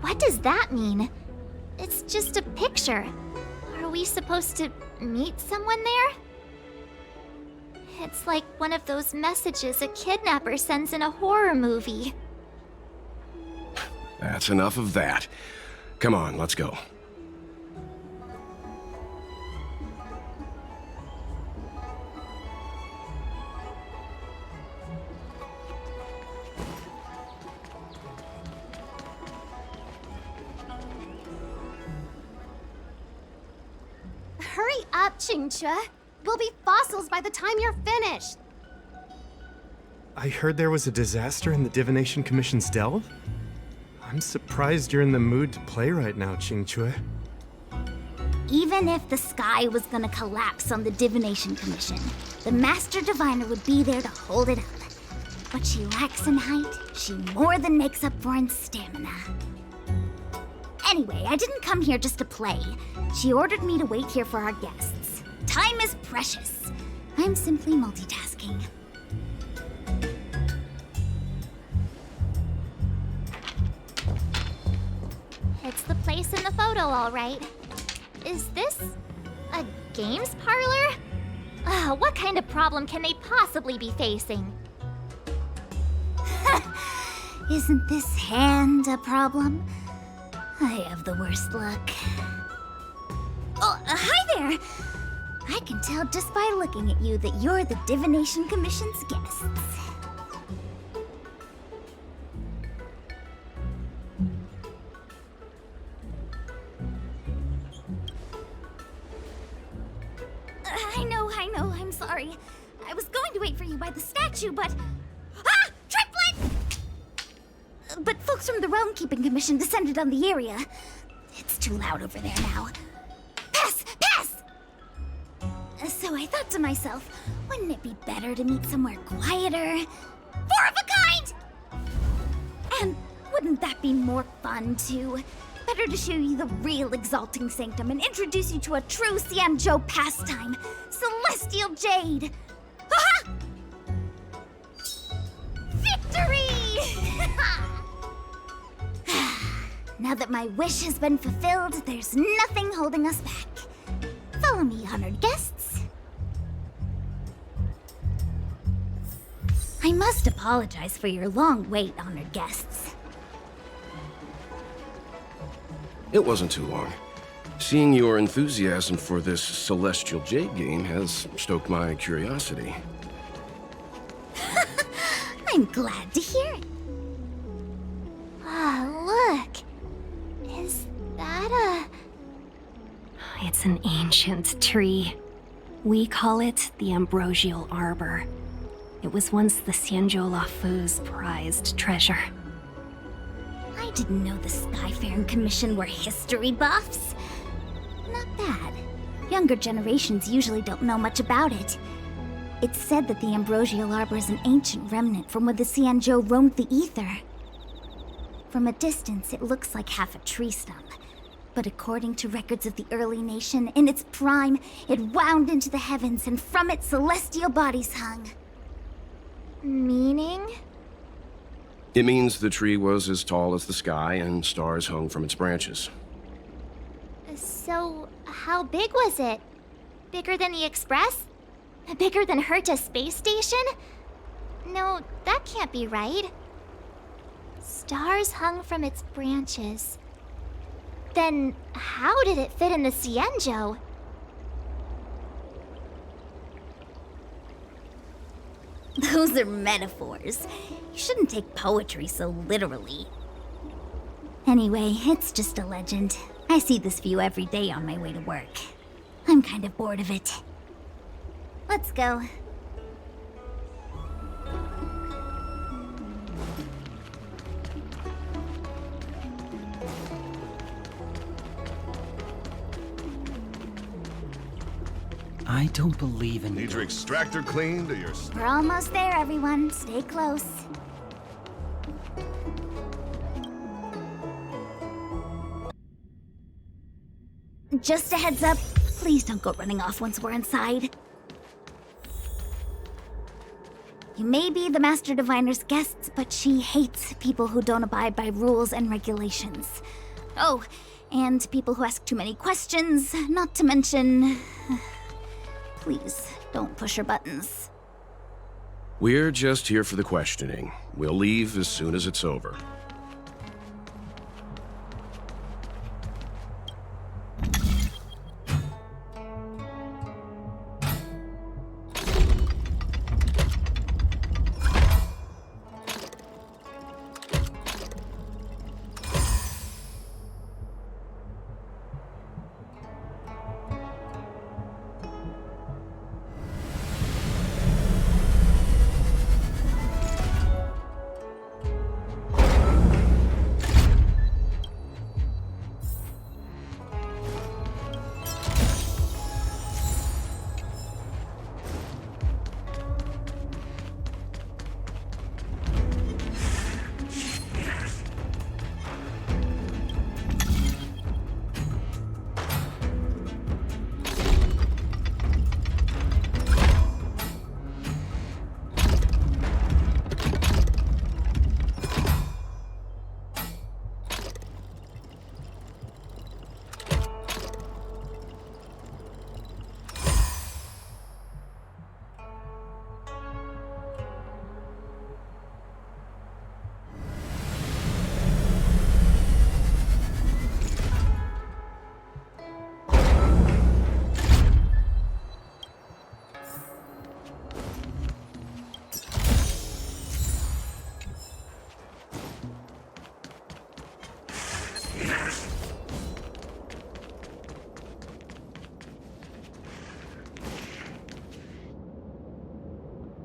What does that mean? It's just a picture. Are we supposed to meet someone there? It's like one of those messages a kidnapper sends in a horror movie. That's enough of that. Come on, let's go. Hurry up, Qingque. We'll be fossils by the time you're finished. I heard there was a disaster in the Divination Commission's delve? I'm surprised you're in the mood to play right now, Qingque. Even if the sky was gonna collapse on the Divination Commission, the Master Diviner would be there to hold it up. What she lacks in height, she more than makes up for in stamina. Anyway, I didn't come here just to play. She ordered me to wait here for our guests. Time is precious. I'm simply multitasking. It's the place in the photo, all right. Is this a games parlor? What kind of problem can they possibly be facing? Isn't this hand a problem? I have the worst luck. Oh, hi there! I can tell just by looking at you that you're the Divination Commission's guests. I know, I'm sorry. I was going to wait for you by the statue, but... Ah! Triplet! But folks from the Realm Keeping Commission descended on the area. It's too loud over there now. Pass! Pass! So I thought to myself, wouldn't it be better to meet somewhere quieter? Four of a kind! And wouldn't that be more fun, too? Better to show you the real Exalting Sanctum and introduce you to a true Xianzhou pastime, Celestial Jade! Aha! Victory! Now that my wish has been fulfilled, there's nothing holding us back. Follow me, honored guests. I must apologize for your long wait, honored guests. It wasn't too long. Seeing your enthusiasm for this Celestial Jade game has stoked my curiosity. I'm glad to hear it. Look. Is that a... It's an ancient tree. We call it the Ambrosial Arbor. It was once the Xianzhou Lafu's prized treasure. I didn't know the Skyfaring Commission were history buffs. Not bad. Younger generations usually don't know much about it. It's said that the Ambrosial Arbor is an ancient remnant from when the Xianzhou roamed the ether. From a distance, it looks like half a tree stump. But according to records of the early nation, in its prime, it wound into the heavens and from it celestial bodies hung. Meaning? It means the tree was as tall as the sky and stars hung from its branches. So, how big was it? Bigger than the Express? Bigger than Herta Space Station? No, that can't be right. Stars hung from its branches. Then, how did it fit in the Xianzhou? Those are metaphors. You shouldn't take poetry so literally. Anyway, it's just a legend. I see this view every day on my way to work. I'm kind of bored of it. Let's go. I don't believe in Need your extractor cleaned or your... We're almost there, everyone. Stay close. Just a heads up, please don't go running off once we're inside. You may be the Master Diviner's guests, but she hates people who don't abide by rules and regulations. Oh, and people who ask too many questions, not to mention... Please, don't push her buttons. We're just here for the questioning. We'll leave as soon as it's over.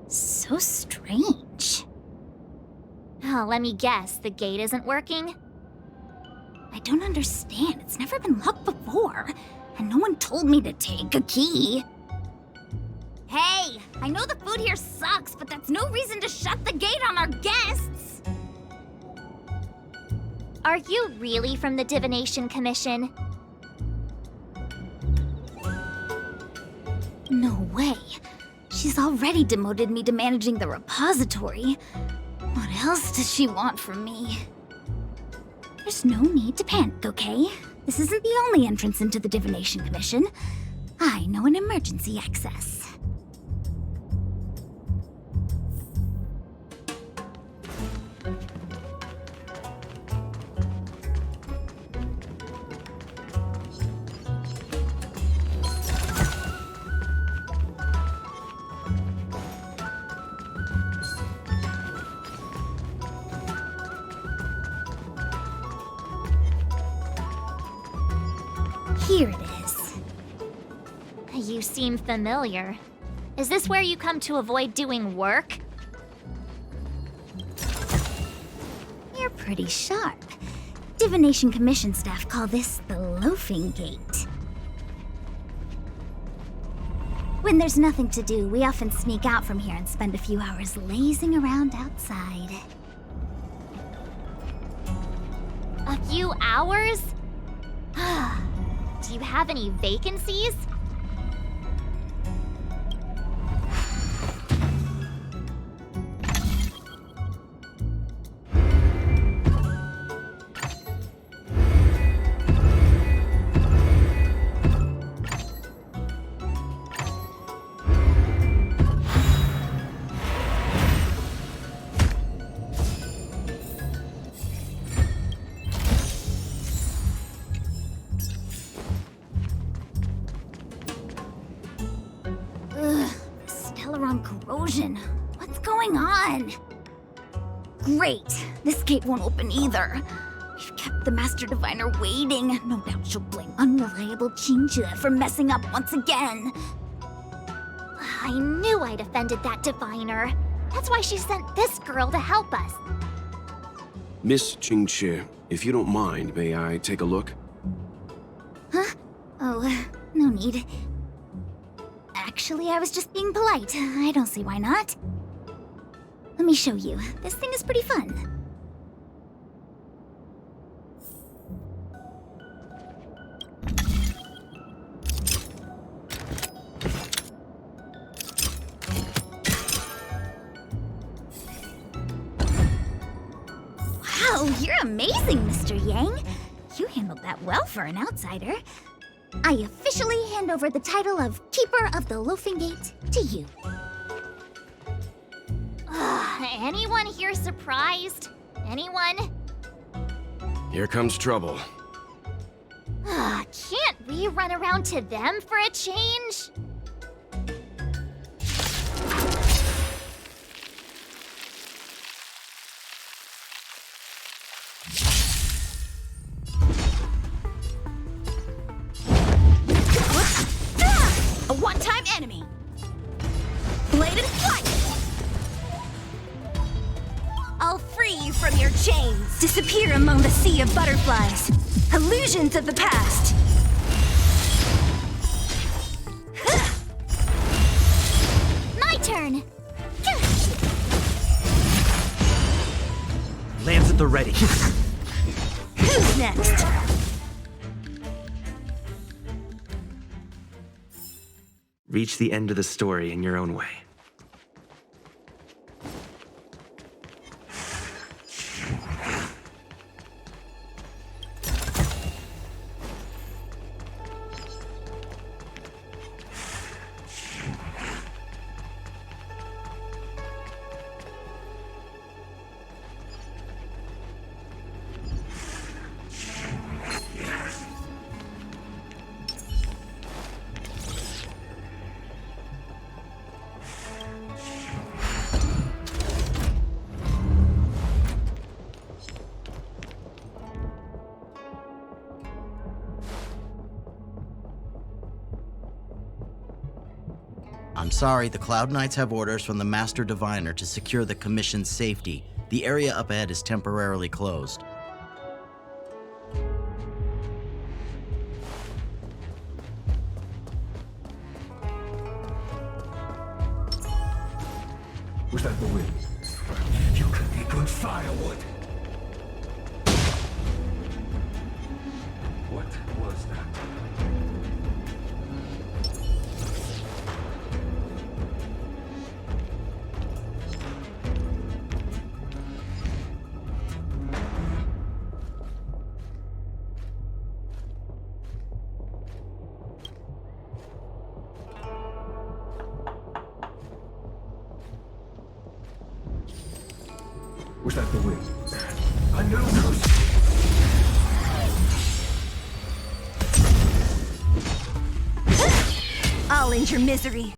So strange. Oh, let me guess, the gate isn't working? I don't understand. It's never been locked before. And no one told me to take a key. Hey, I know the food here sucks, but that's no reason to shut the gate on our guests. Are you really from the Divination Commission? No way. She's already demoted me to managing the repository. What else does she want from me? There's no need to panic, okay? This isn't the only entrance into the Divination Commission. I know an emergency access. Here it is. You seem familiar. Is this where you come to avoid doing work? You're pretty sharp. Divination Commission staff call this the loafing gate. When there's nothing to do, we often sneak out from here and spend a few hours lazing around outside. A few hours? Do you have any vacancies? Corrosion. What's going on? Great. This gate won't open either. We've kept the Master Diviner waiting. No doubt she'll blame unreliable Chinchilla for messing up once again. I knew I'd offended that diviner. That's why she sent this girl to help us. Miss Qingqi, if you don't mind, may I take a look? Huh? Oh, no need. Actually, I was just being polite. I don't see why not. Let me show you. This thing is pretty fun. Oh, you're amazing, Mr. Yang. You handled that well for an outsider. I officially hand over the title of Keeper of the Loafing Gate to you. Anyone here surprised? Anyone? Here comes trouble. Can't we run around to them for a change? A one-time enemy. Bladed flight. I'll free you from your chains. Disappear among the sea of butterflies. Illusions of the past. My turn! Lands at the ready. Who's next? Reach the end of the story in your own way. I'm sorry, the Cloud Knights have orders from the Master Diviner to secure the Commission's safety. The area up ahead is temporarily closed. Was that the wind? You could be good firewood. What was that? Was that the wind? I knew those. I'll end your misery.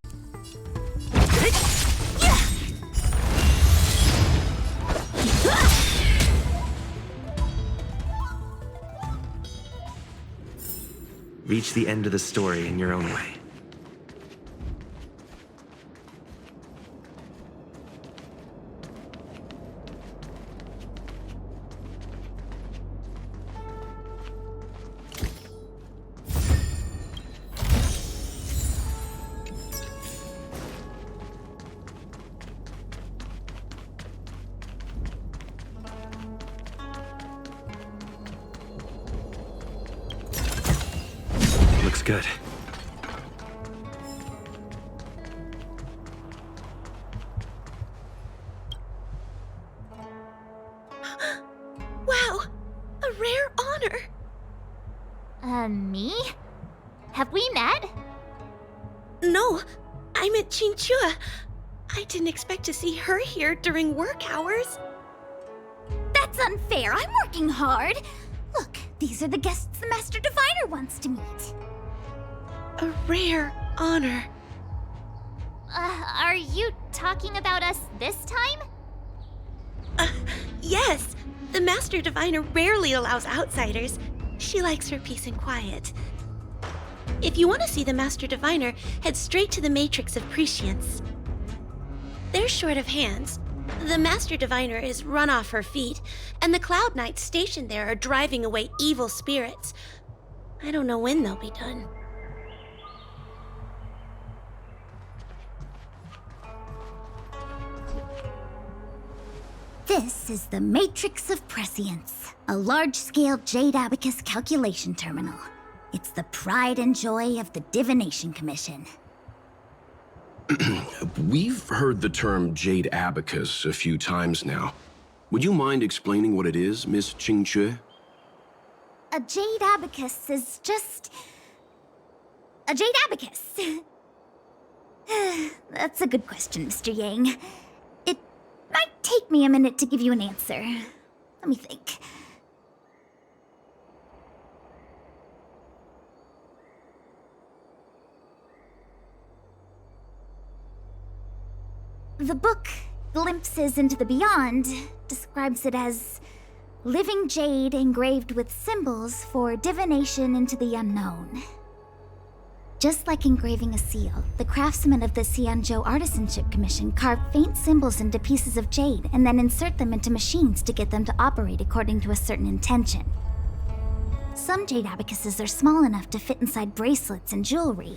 Reach the end of the story in your own way. Looks good. Wow! A rare honor! Me? Have we met? No, I met Chinchua. I didn't expect to see her here during work hours. That's unfair. I'm working hard. Look, these are the guests the Master Diviner wants to meet. A rare honor. Are you talking about us this time? Yes, the Master Diviner rarely allows outsiders. She likes her peace and quiet. If you want to see the Master Diviner, head straight to the Matrix of Prescience. They're short of hands. The Master Diviner is run off her feet, and the Cloud Knights stationed there are driving away evil spirits. I don't know when they'll be done. This is the Matrix of Prescience, a large-scale Jade Abacus calculation terminal. It's the pride and joy of the Divination Commission. We've heard the term Jade Abacus a few times now. Would you mind explaining what it is, Miss Qingque? A jade abacus is just... a jade abacus. That's a good question, Mr. Yang. It might take me a minute to give you an answer. Let me think. The book, Glimpses into the Beyond, describes it as living jade engraved with symbols for divination into the unknown. Just like engraving a seal, the craftsmen of the Xianzhou Artisanship Commission carve faint symbols into pieces of jade and then insert them into machines to get them to operate according to a certain intention. Some jade abacuses are small enough to fit inside bracelets and jewelry.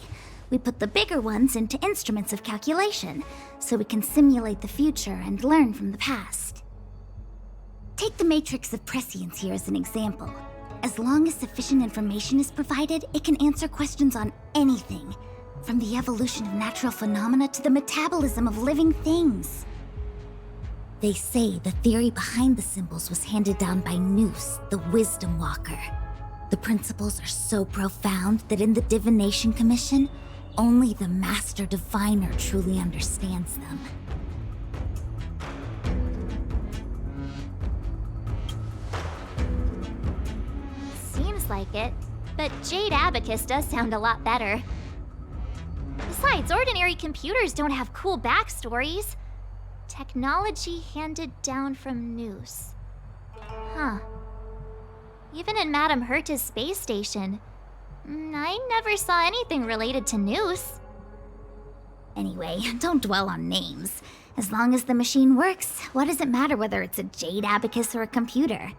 We put the bigger ones into instruments of calculation, so we can simulate the future and learn from the past. Take the matrix of prescience here as an example. As long as sufficient information is provided, it can answer questions on anything, from the evolution of natural phenomena to the metabolism of living things. They say the theory behind the symbols was handed down by Noose, the Wisdom Walker. The principles are so profound that in the Divination Commission, only the Master Diviner truly understands them. Seems like it, but Jade Abacus does sound a lot better. Besides, ordinary computers don't have cool backstories. Technology handed down from Noose. Huh. Even in Madame Herta's space station, I never saw anything related to Noose. Anyway, don't dwell on names. As long as the machine works, what does it matter whether it's a jade abacus or a computer?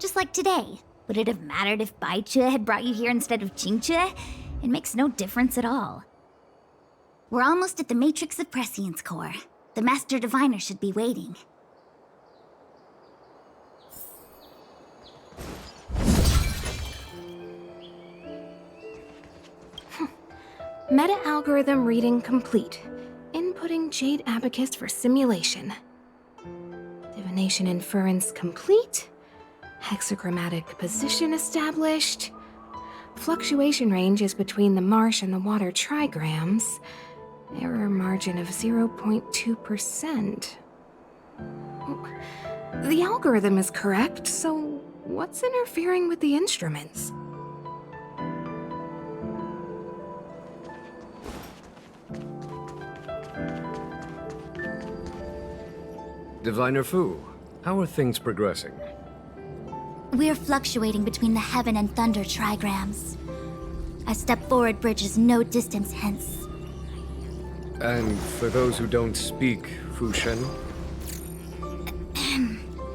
Just like today, would it have mattered if Baichue had brought you here instead of Qingque? It makes no difference at all. We're almost at the Matrix of Prescience core. The Master Diviner should be waiting. Meta-algorithm reading complete. Inputting Jade Abacus for simulation. Divination inference complete. Hexagrammatic position established. Fluctuation range is between the marsh and the water trigrams. Error margin of 0.2%. The algorithm is correct, so what's interfering with the instruments? Diviner Fu, how are things progressing? We're fluctuating between the heaven and thunder trigrams. A step forward bridges no distance hence. And for those who don't speak Fu Shen?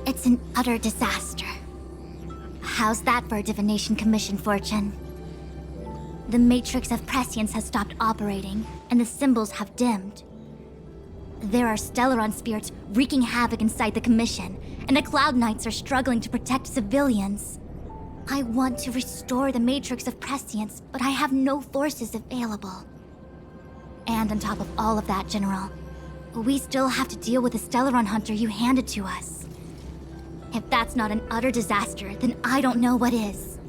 It's an utter disaster. How's that for a Divination Commission fortune? The Matrix of Prescience has stopped operating, and the symbols have dimmed. There are Stellaron spirits wreaking havoc inside the Commission, and the Cloud Knights are struggling to protect civilians. I want to restore the Matrix of Prescience, but I have no forces available. And on top of all of that, General, we still have to deal with the Stellaron Hunter you handed to us. If that's not an utter disaster, then I don't know what is.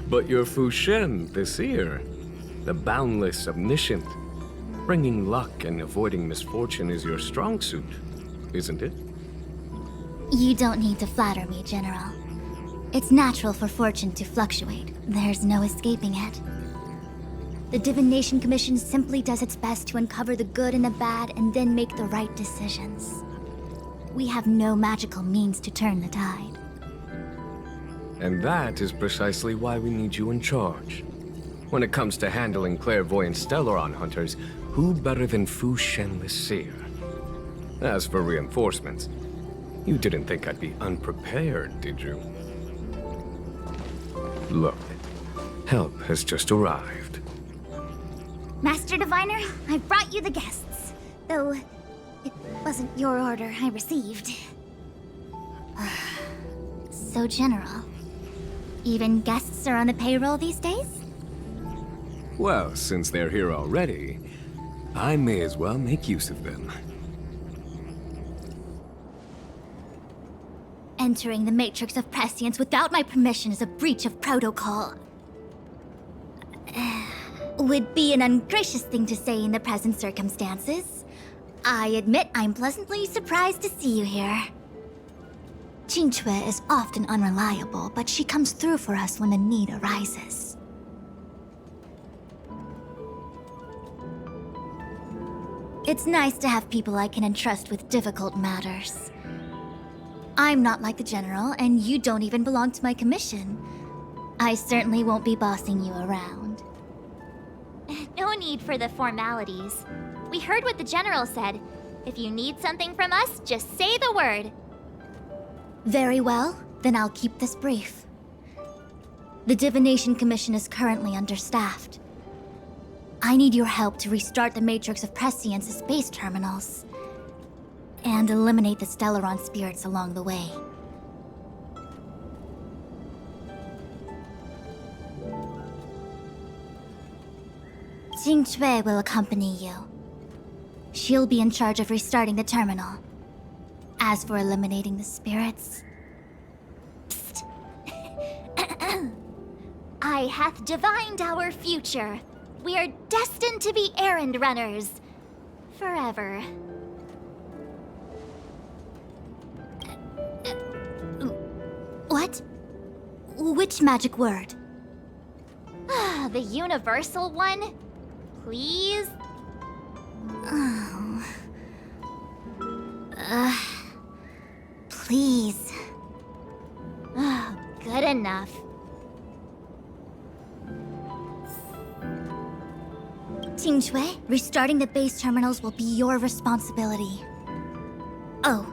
But you're Fu Shen, the seer. The boundless, omniscient. Bringing luck and avoiding misfortune is your strong suit, isn't it? You don't need to flatter me, General. It's natural for fortune to fluctuate. There's no escaping it. The Divination Commission simply does its best to uncover the good and the bad and then make the right decisions. We have no magical means to turn the tide. And that is precisely why we need you in charge. When it comes to handling clairvoyant Stellaron hunters, who better than Fu Shen the Seer? As for reinforcements, you didn't think I'd be unprepared, did you? Look, help has just arrived. Master Diviner, I've brought you the guests. Though, it wasn't your order I received. So, General, even guests are on the payroll these days? Well, since they're here already, I may as well make use of them. Entering the Matrix of Prescience without my permission is a breach of protocol. Would be an ungracious thing to say in the present circumstances. I admit I'm pleasantly surprised to see you here. Qingque is often unreliable, but she comes through for us when a need arises. It's nice to have people I can entrust with difficult matters. I'm not like the General, and you don't even belong to my commission. I certainly won't be bossing you around. No need for the formalities. We heard what the General said. If you need something from us, just say the word. Very well, then I'll keep this brief. The Divination Commission is currently understaffed. I need your help to restart the Matrix of Prescience's space terminals and eliminate the Stellaron spirits along the way. Qingque will accompany you. She'll be in charge of restarting the terminal. As for eliminating the spirits... Psst. I hath divined our future. We are destined to be errand runners. Forever. What? Which magic word? The universal one? Please? Oh. Please. Good enough. Qingque, restarting the base terminals will be your responsibility. Oh,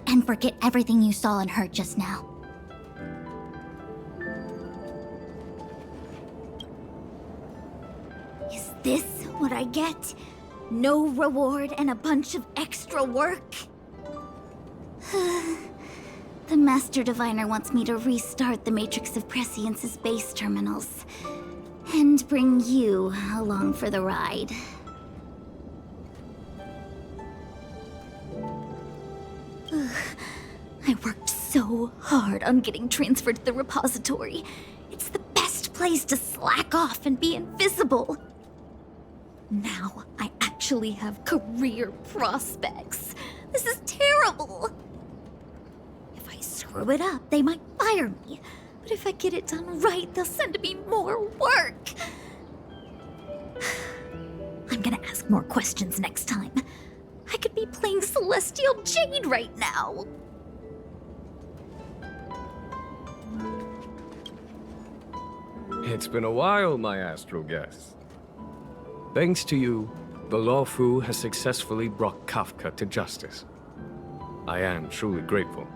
and forget everything you saw and heard just now. Is this what I get? No reward and a bunch of extra work? The Master Diviner wants me to restart the Matrix of Prescience's base terminals. And bring you along for the ride. I worked so hard on getting transferred to the repository. It's the best place to slack off and be invisible. Now I actually have career prospects. This is terrible. If I screw it up, they might fire me. But if I get it done right, they'll send me more work. I'm gonna ask more questions next time. I could be playing Celestial Jade right now. It's been a while, my astral guest. Thanks to you, the Lawfu has successfully brought Kafka to justice. I am truly grateful.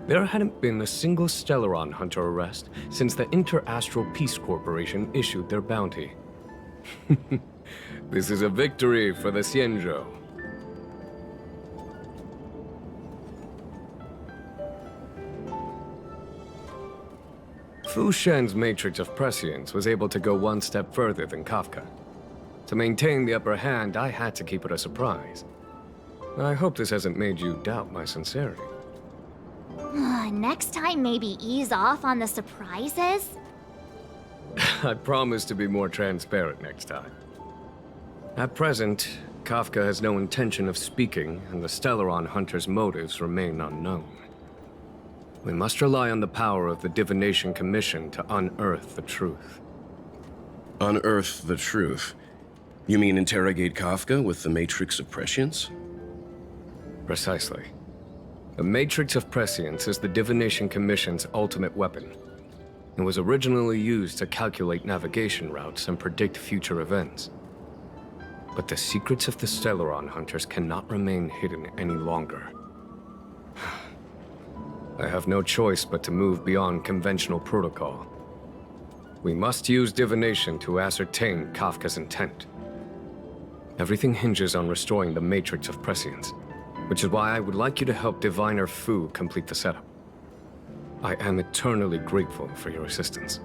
There hadn't been a single Stellaron hunter arrest since the Inter-Astral Peace Corporation issued their bounty. This is a victory for the Xianzhou. Fu Shen's Matrix of Prescience was able to go one step further than Kafka. To maintain the upper hand, I had to keep it a surprise. I hope this hasn't made you doubt my sincerity. Next time, maybe ease off on the surprises? I promise to be more transparent next time. At present, Kafka has no intention of speaking, and the Stellaron hunter's motives remain unknown. We must rely on the power of the Divination Commission to unearth the truth. Unearth the truth? You mean interrogate Kafka with the Matrix of Prescience? Precisely. The Matrix of Prescience is the Divination Commission's ultimate weapon. It was originally used to calculate navigation routes and predict future events. But the secrets of the Stellaron hunters cannot remain hidden any longer. I have no choice but to move beyond conventional protocol. We must use divination to ascertain Kafka's intent. Everything hinges on restoring the Matrix of Prescience, which is why I would like you to help Diviner Fu complete the setup. I am eternally grateful for your assistance.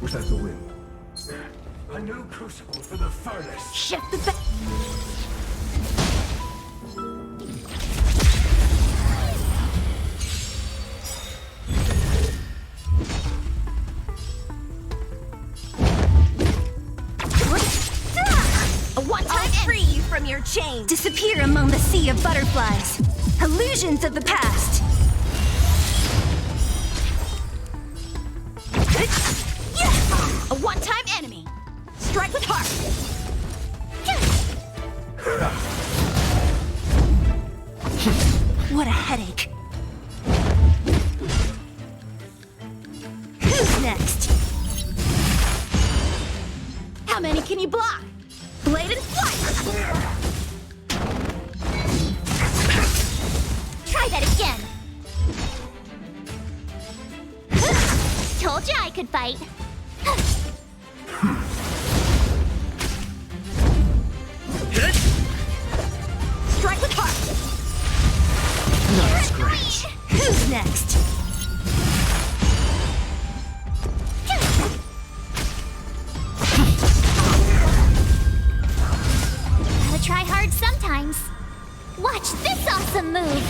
Was that the wind? A new crucible for the furnace. Shift the back. A one-time free you from your chain. Disappear among the sea of butterflies. Illusions of the past. A one-time enemy. Strike with heart. What a headache. Who's next? How many can you block? Blade and flight! Try that again. Told you I could fight. Strike with heart! Not a scratch. Who's next? Gotta try hard sometimes. Watch this awesome move.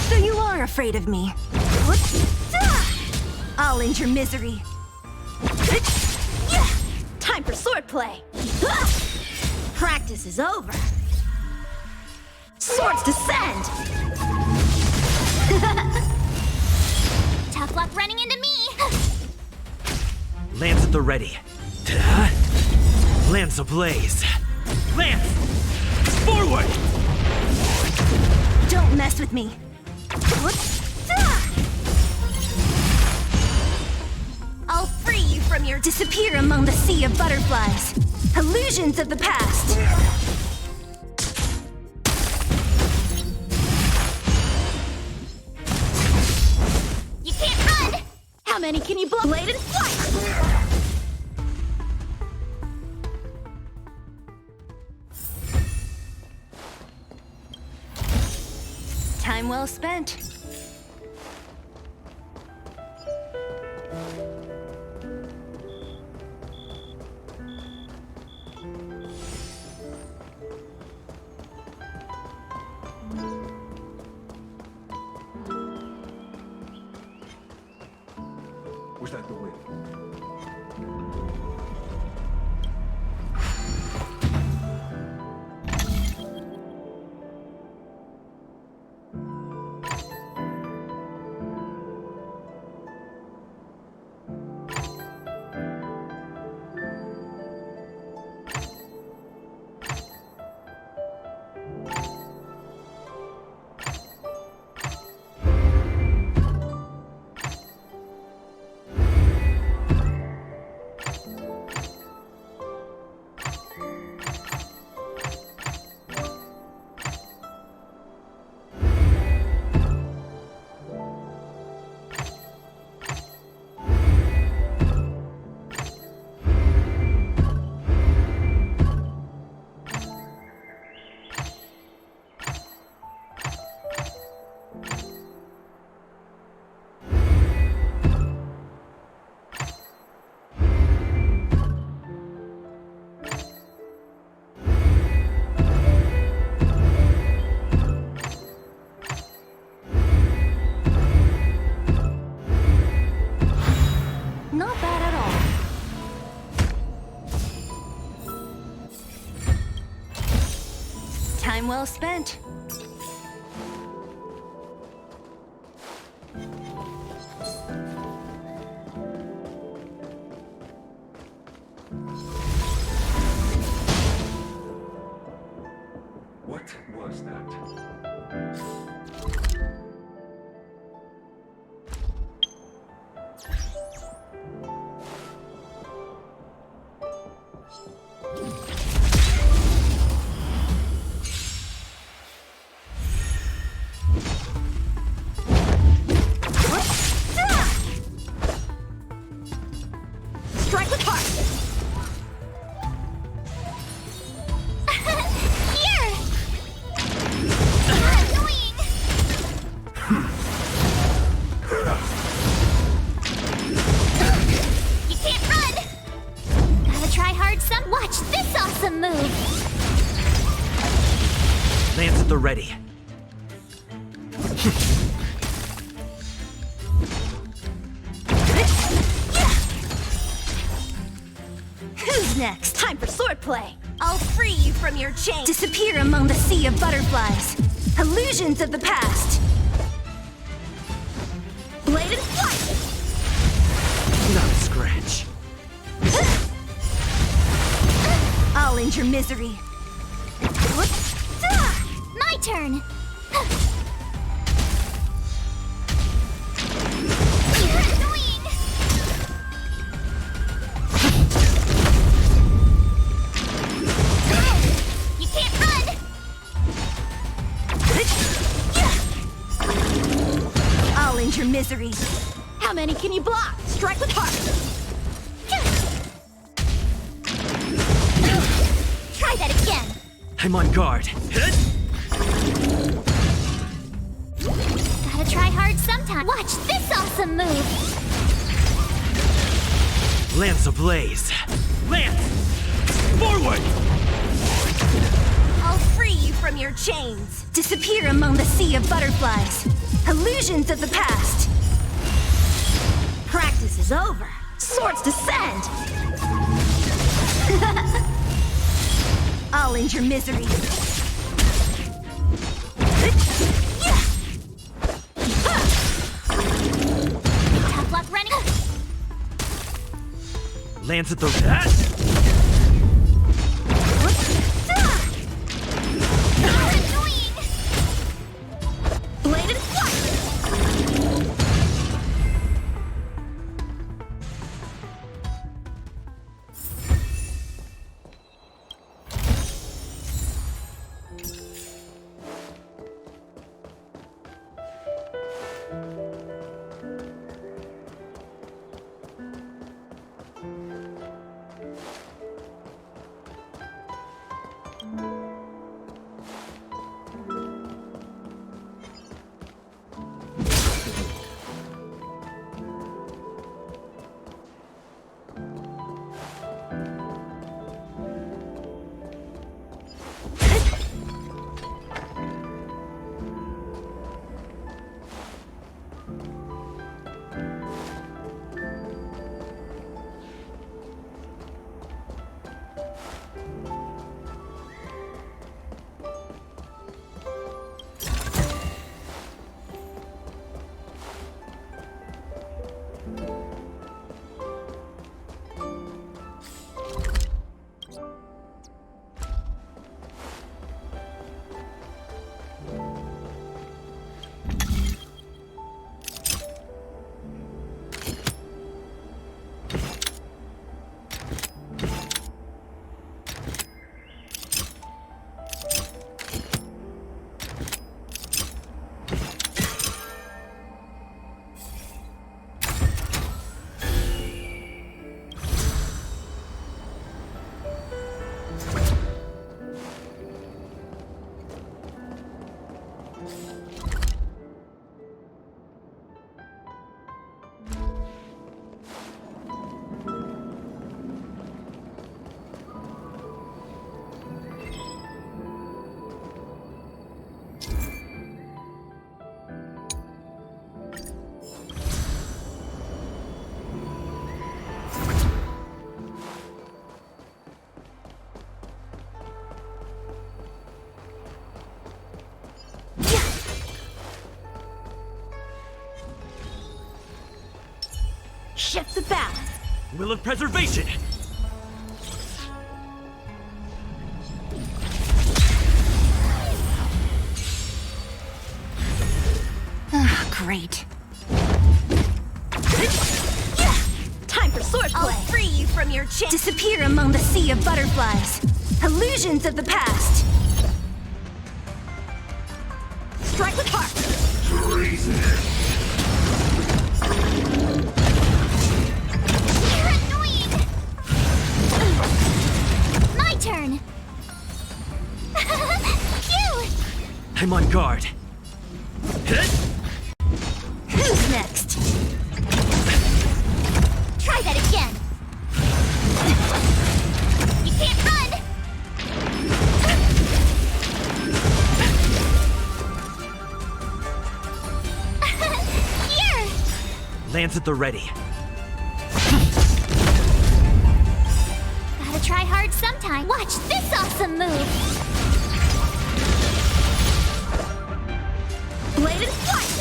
So you are afraid of me. I'll end your misery. Time for swordplay. Practice is over. Swords descend! Tough luck running into me. Lance at the ready. Ta-da. Lance ablaze. Lance! Forward! Don't mess with me. I'll free you from your disappear among the sea of butterflies. Illusions of the past. You can't run. How many can you blow? Blade and flight! Time well spent. Was that the wind? Not bad at all. Time well spent. What was that? Strike with heart. Here. at the ready. Who's next? Time for swordplay. I'll free you from your chain. Disappear among the sea of butterflies. Illusions of the past. Blade and flight. Not a scratch. I'll end your misery. My turn! You're annoying! You can't run! I'll end your misery. How many can you block? Strike with heart. Try that again! I'm on guard. Gotta try hard sometime. Watch this awesome move! Lance ablaze. Lance! Forward! I'll free you from your chains. Disappear among the sea of butterflies. Illusions of the past. Practice is over. Swords descend. I'll end your misery. Tough luck running. Lance at the... You're annoying! Blade and flight. Shift the balance. Will of preservation! Ah, great. Time for swordplay. I'll free you from your chain. Disappear among the sea of butterflies. Illusions of the past. Strike with heart. You're annoying! My turn! Phew! I'm on guard. Who's next? Try that again! You can't run! Lance at the ready. Gotta try hard sometime. Watch this awesome move! Blade and flight!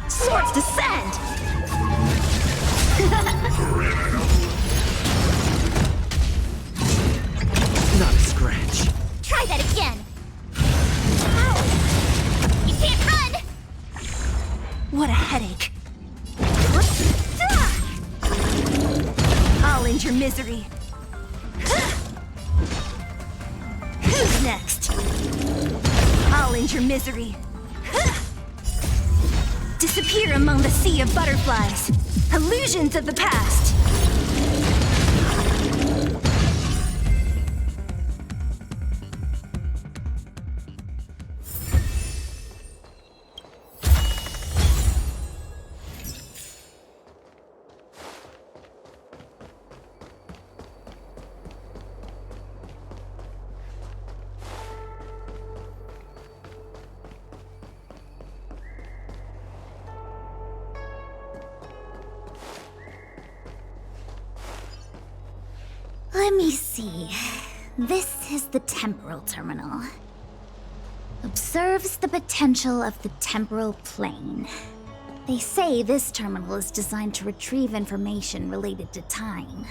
Swords descend! Not a scratch. Try that again! Ow! You can't run! What a headache. I'll end your misery. Who's next? I'll end your misery. Disappear among the sea of butterflies. Illusions of the past. Let me see. This is the temporal terminal. Observes the potential of the temporal plane. They say this terminal is designed to retrieve information related to time.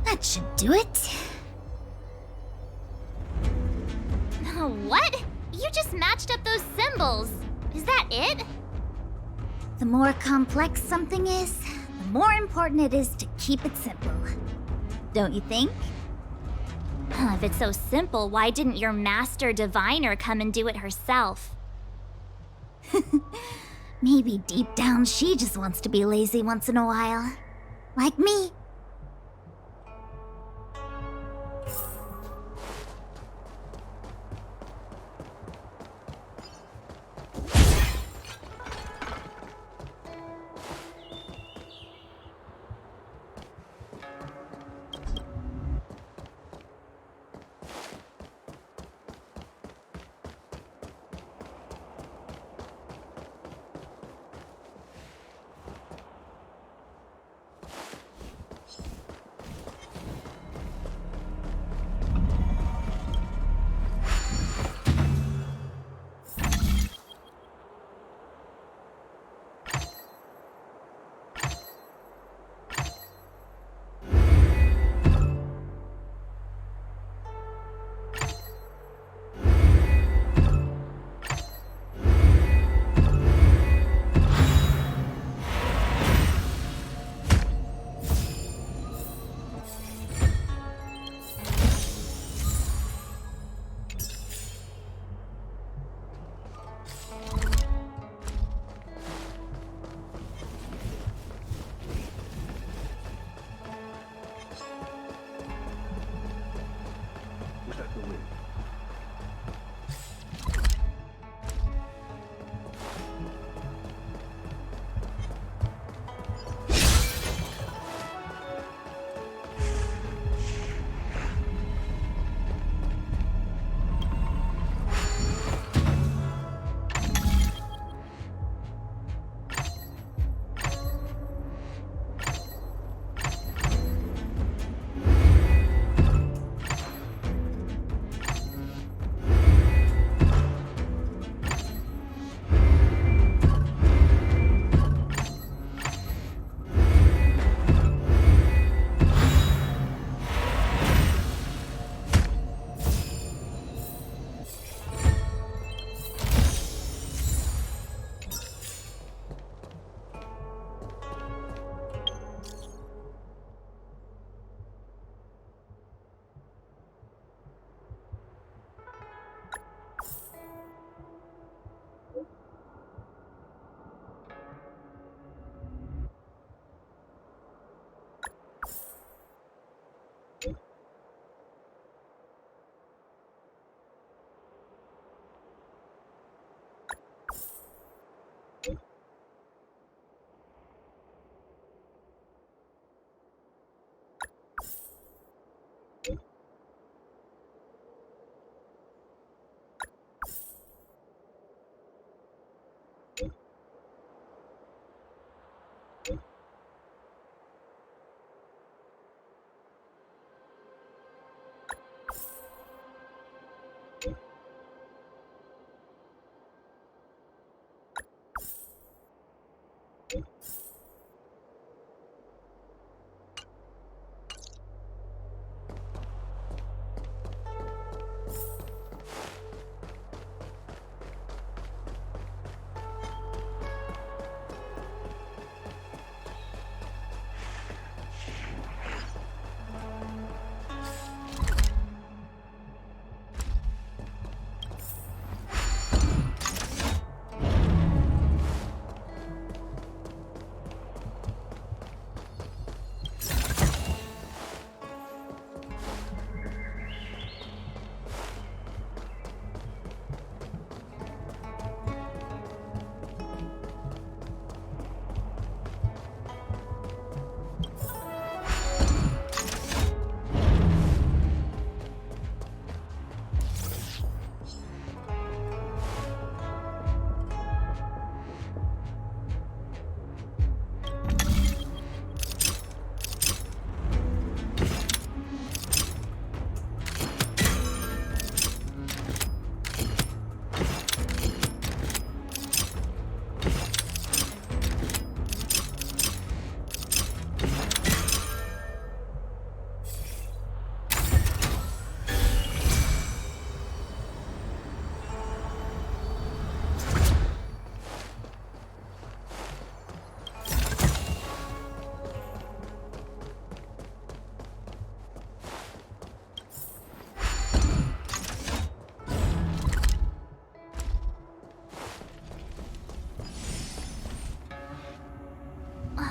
That should do it. What? You just matched up those symbols. Is that it? The more complex something is, the more important it is to keep it simple. Don't you think? If it's so simple, why didn't your master diviner come and do it herself? Maybe deep down she just wants to be lazy once in a while. Like me.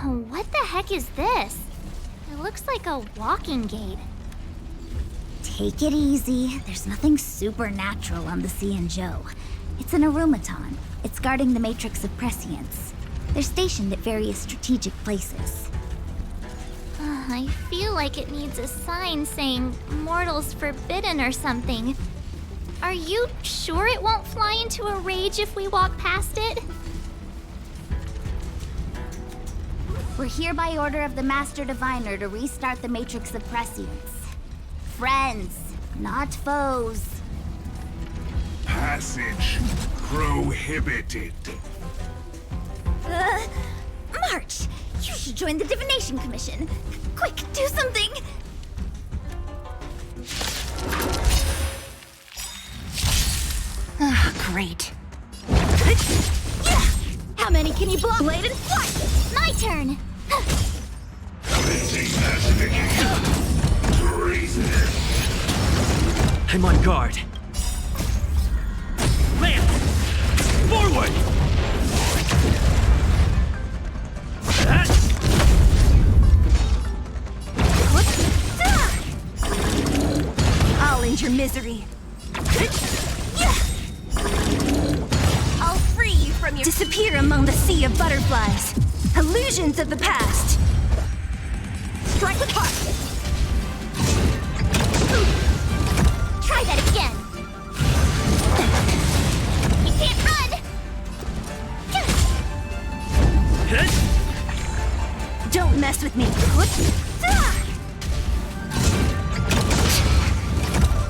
What the heck is this? It looks like a walking gate. Take it easy. There's nothing supernatural on the Cianzhou. It's an aromaton. It's guarding the matrix of prescience. They're stationed at various strategic places. I feel like it needs a sign saying mortals forbidden or something. Are you sure it won't fly into a rage if we walk past it? We're here by order of the Master Diviner to restart the Matrix of Prescience. Friends, not foes. Passage prohibited. March! You should join the Divination Commission. Quick, do something! Great. How many can you block? Blade and flight! My turn! I'm on guard. Lance! Forward! I'll end your misery. I'll free you from your... Disappear among the sea of butterflies. Illusions of the past. Strike with heart! Try that again! You can't run! Don't mess with me.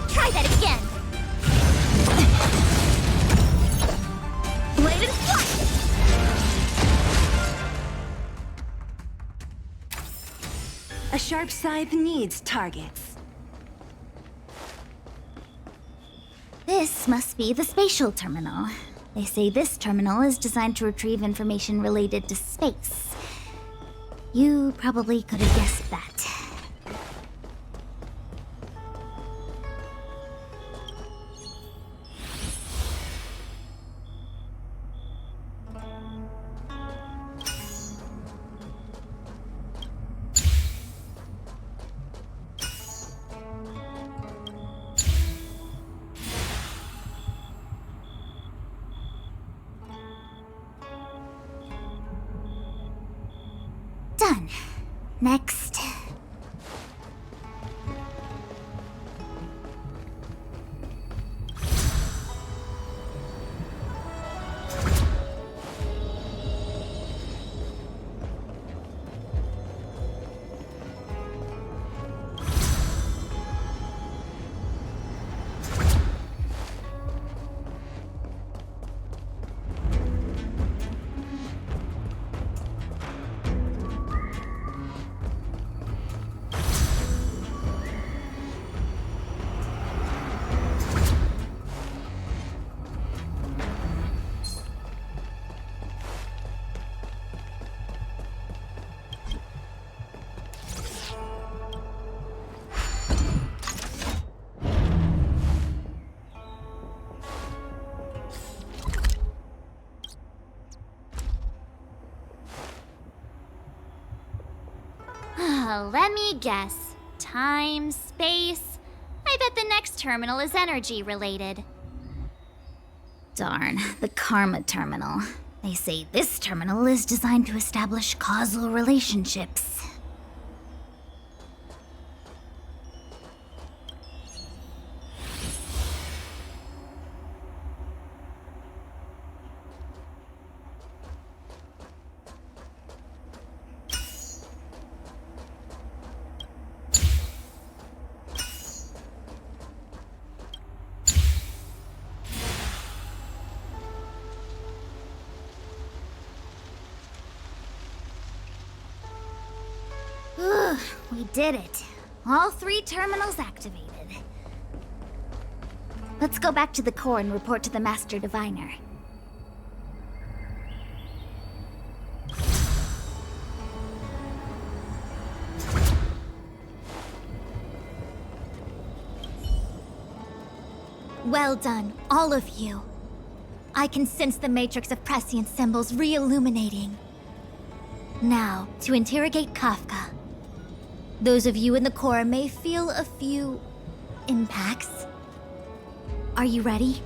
Try that again! Blade and flight! A sharp scythe needs targets. This must be the spatial terminal. They say this terminal is designed to retrieve information related to space. You probably could have guessed that. Done. Next. Let me guess. Time, space. I bet the next terminal is energy related. Darn, the Karma Terminal. They say this terminal is designed to establish causal relationships. We did it. All 3 terminals activated. Let's go back to the core and report to the Master Diviner. Well done, all of you. I can sense the matrix of prescient symbols re-illuminating. Now, to interrogate Kafka. Those of you in the core may feel a few impacts. Are you ready?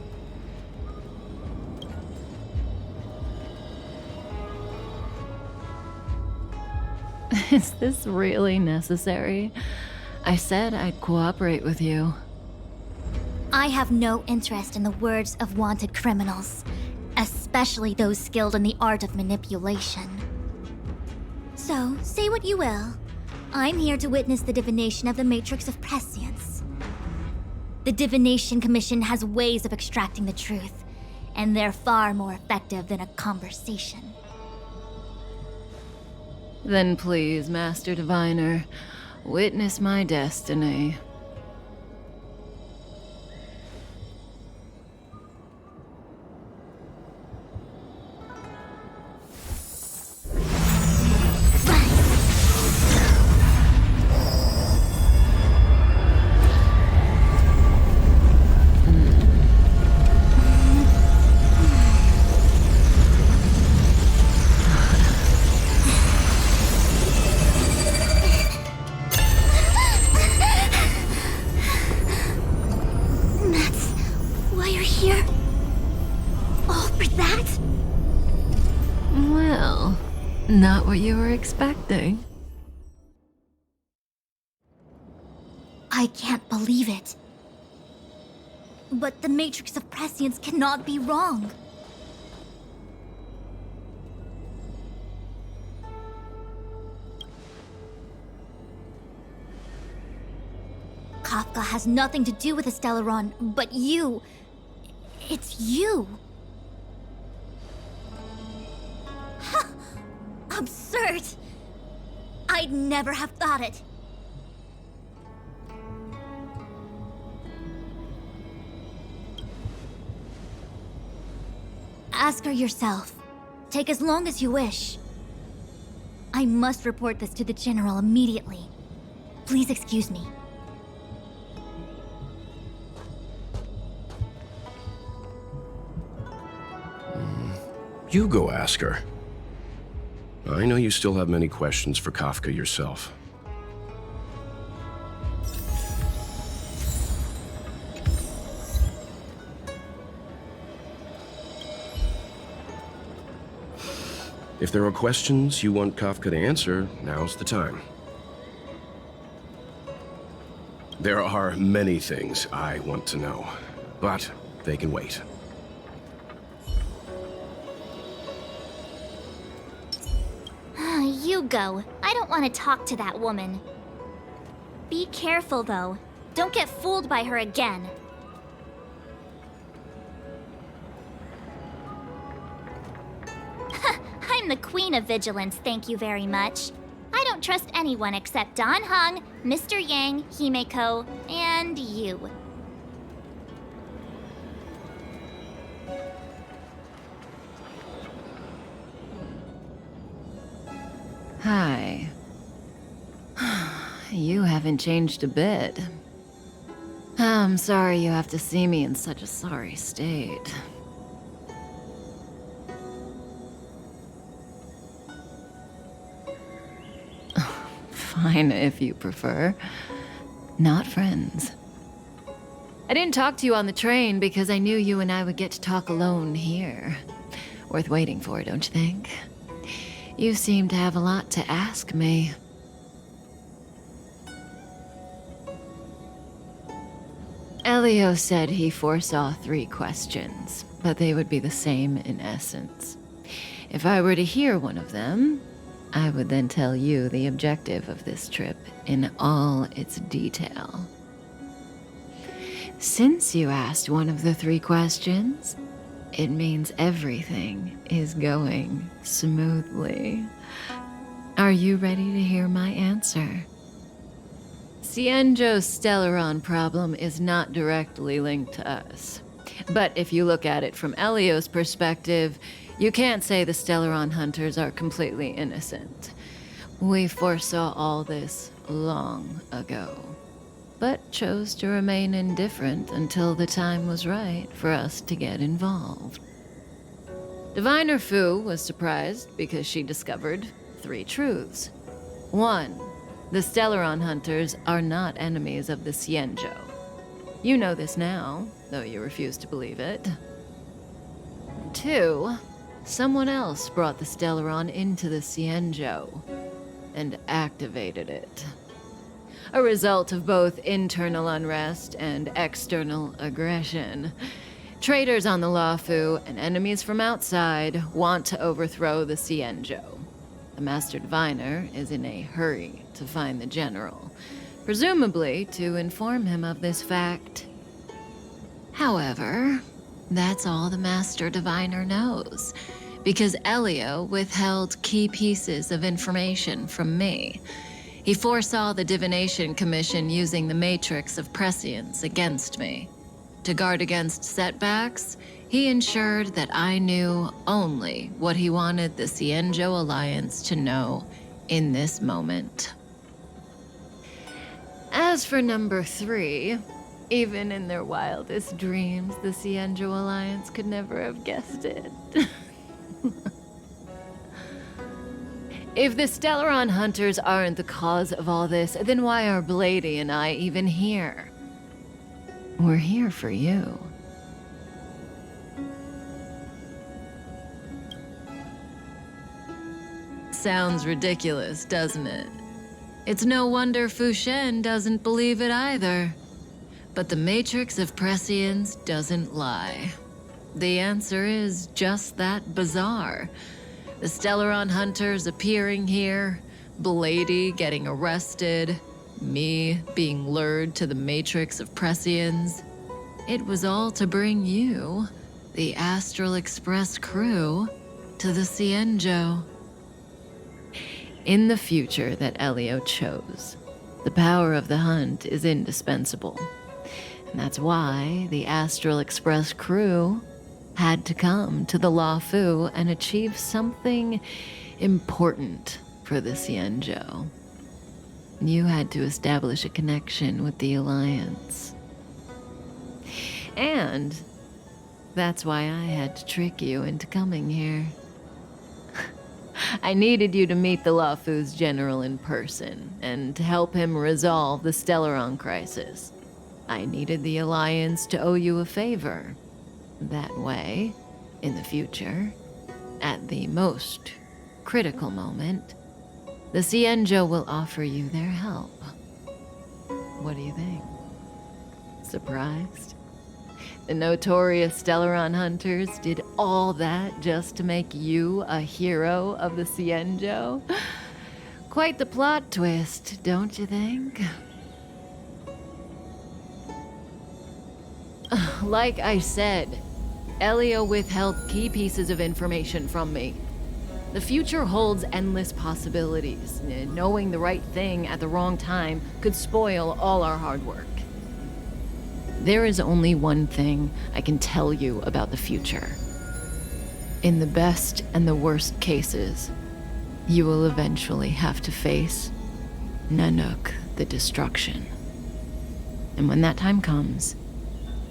Is this really necessary? I said I'd cooperate with you. I have no interest in the words of wanted criminals, especially those skilled in the art of manipulation. So, say what you will. I'm here to witness the divination of the Matrix of Prescience. The Divination Commission has ways of extracting the truth, and they're far more effective than a conversation. Then please, Master Diviner, witness my destiny. Not what you were expecting. I can't believe it. But the Matrix of Prescience cannot be wrong. Kafka has nothing to do with the Stellaron, but you... It's you. Absurd! I'd never have thought it. Ask her yourself. Take as long as you wish. I must report this to the General immediately. Please excuse me. You go ask her. I know you still have many questions for Kafka yourself. If there are questions you want Kafka to answer, now's the time. There are many things I want to know, but they can wait. You go. I don't want to talk to that woman. Be careful, though. Don't get fooled by her again. I'm the queen of vigilance, thank you very much. I don't trust anyone except Don Hung, Mr. Yang, Himeko, and you. Hi. You haven't changed a bit. I'm sorry you have to see me in such a sorry state. Fine, if you prefer. Not friends. I didn't talk to you on the train because I knew you and I would get to talk alone here. Worth waiting for, don't you think? You seem to have a lot to ask me. Elio said he foresaw 3 questions, but they would be the same in essence. If I were to hear one of them, I would then tell you the objective of this trip in all its detail. Since you asked one of the 3 questions, it means everything is going smoothly. Are you ready to hear my answer? Cienjo's Stellaron problem is not directly linked to us. But if you look at it from Elio's perspective, you can't say the Stellaron hunters are completely innocent. We foresaw all this long ago, but chose to remain indifferent until the time was right for us to get involved. Diviner Fu was surprised because she discovered, 3 truths. 1. The Stellaron hunters are not enemies of the Xianzhou. You know this now, though you refuse to believe it. 2. Someone else brought the Stellaron into the Xianzhou and activated it. A result of both internal unrest and external aggression. Traitors on the Luofu and enemies from outside want to overthrow the Xianzhou. The Master Diviner is in a hurry to find the general, presumably to inform him of this fact. However, that's all the Master Diviner knows, because Elio withheld key pieces of information from me. He foresaw the Divination Commission using the Matrix of Prescience against me. To guard against setbacks, he ensured that I knew only what he wanted the Xianzhou Alliance to know in this moment. As for number 3, even in their wildest dreams, the Xianzhou Alliance could never have guessed it. If the Stellaron hunters aren't the cause of all this, then why are Blady and I even here? We're here for you. Sounds ridiculous, doesn't it? It's no wonder Fu Shen doesn't believe it either. But the Matrix of Prescience doesn't lie. The answer is just that bizarre. The Stellaron hunters appearing here, Blady getting arrested, me being lured to the Matrix of Prescience. It was all to bring you, the Astral Express crew, to the Xianzhou. In the future that Elio chose, the power of the hunt is indispensable. And that's why the Astral Express crew had to come to the Luofu and achieve something important for the Xianzhou. You had to establish a connection with the Alliance. And that's why I had to trick you into coming here. I needed you to meet the Luofu's general in person and to help him resolve the Stellaron crisis. I needed the Alliance to owe you a favor. That way, in the future, at the most critical moment, the Xianzhou will offer you their help. What do you think? Surprised? The notorious Stellaron hunters did all that just to make you a hero of the Xianzhou? Quite the plot twist, don't you think? Like I said, Elio withheld key pieces of information from me. The future holds endless possibilities. Knowing the right thing at the wrong time could spoil all our hard work. There is only one thing I can tell you about the future. In the best and the worst cases, you will eventually have to face Nanook the Destruction. And when that time comes,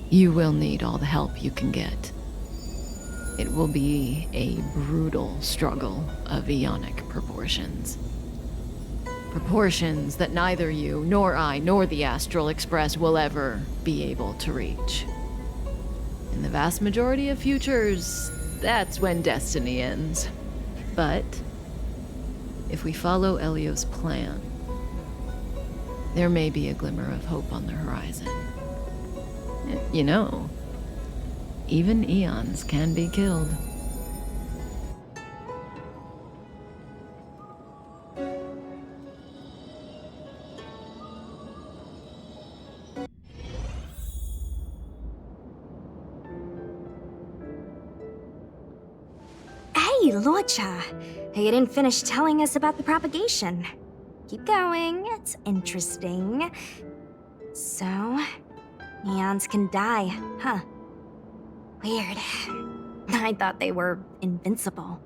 you will need all the help you can get. It will be a brutal struggle of Ionic proportions. Proportions that neither you, nor I, nor the Astral Express will ever be able to reach. In the vast majority of futures, that's when destiny ends. But if we follow Elio's plan, there may be a glimmer of hope on the horizon. You know, even eons can be killed. Hey, Luocha! You didn't finish telling us about the propagation. Keep going, it's interesting. So, eons can die, huh? Weird. I thought they were invincible.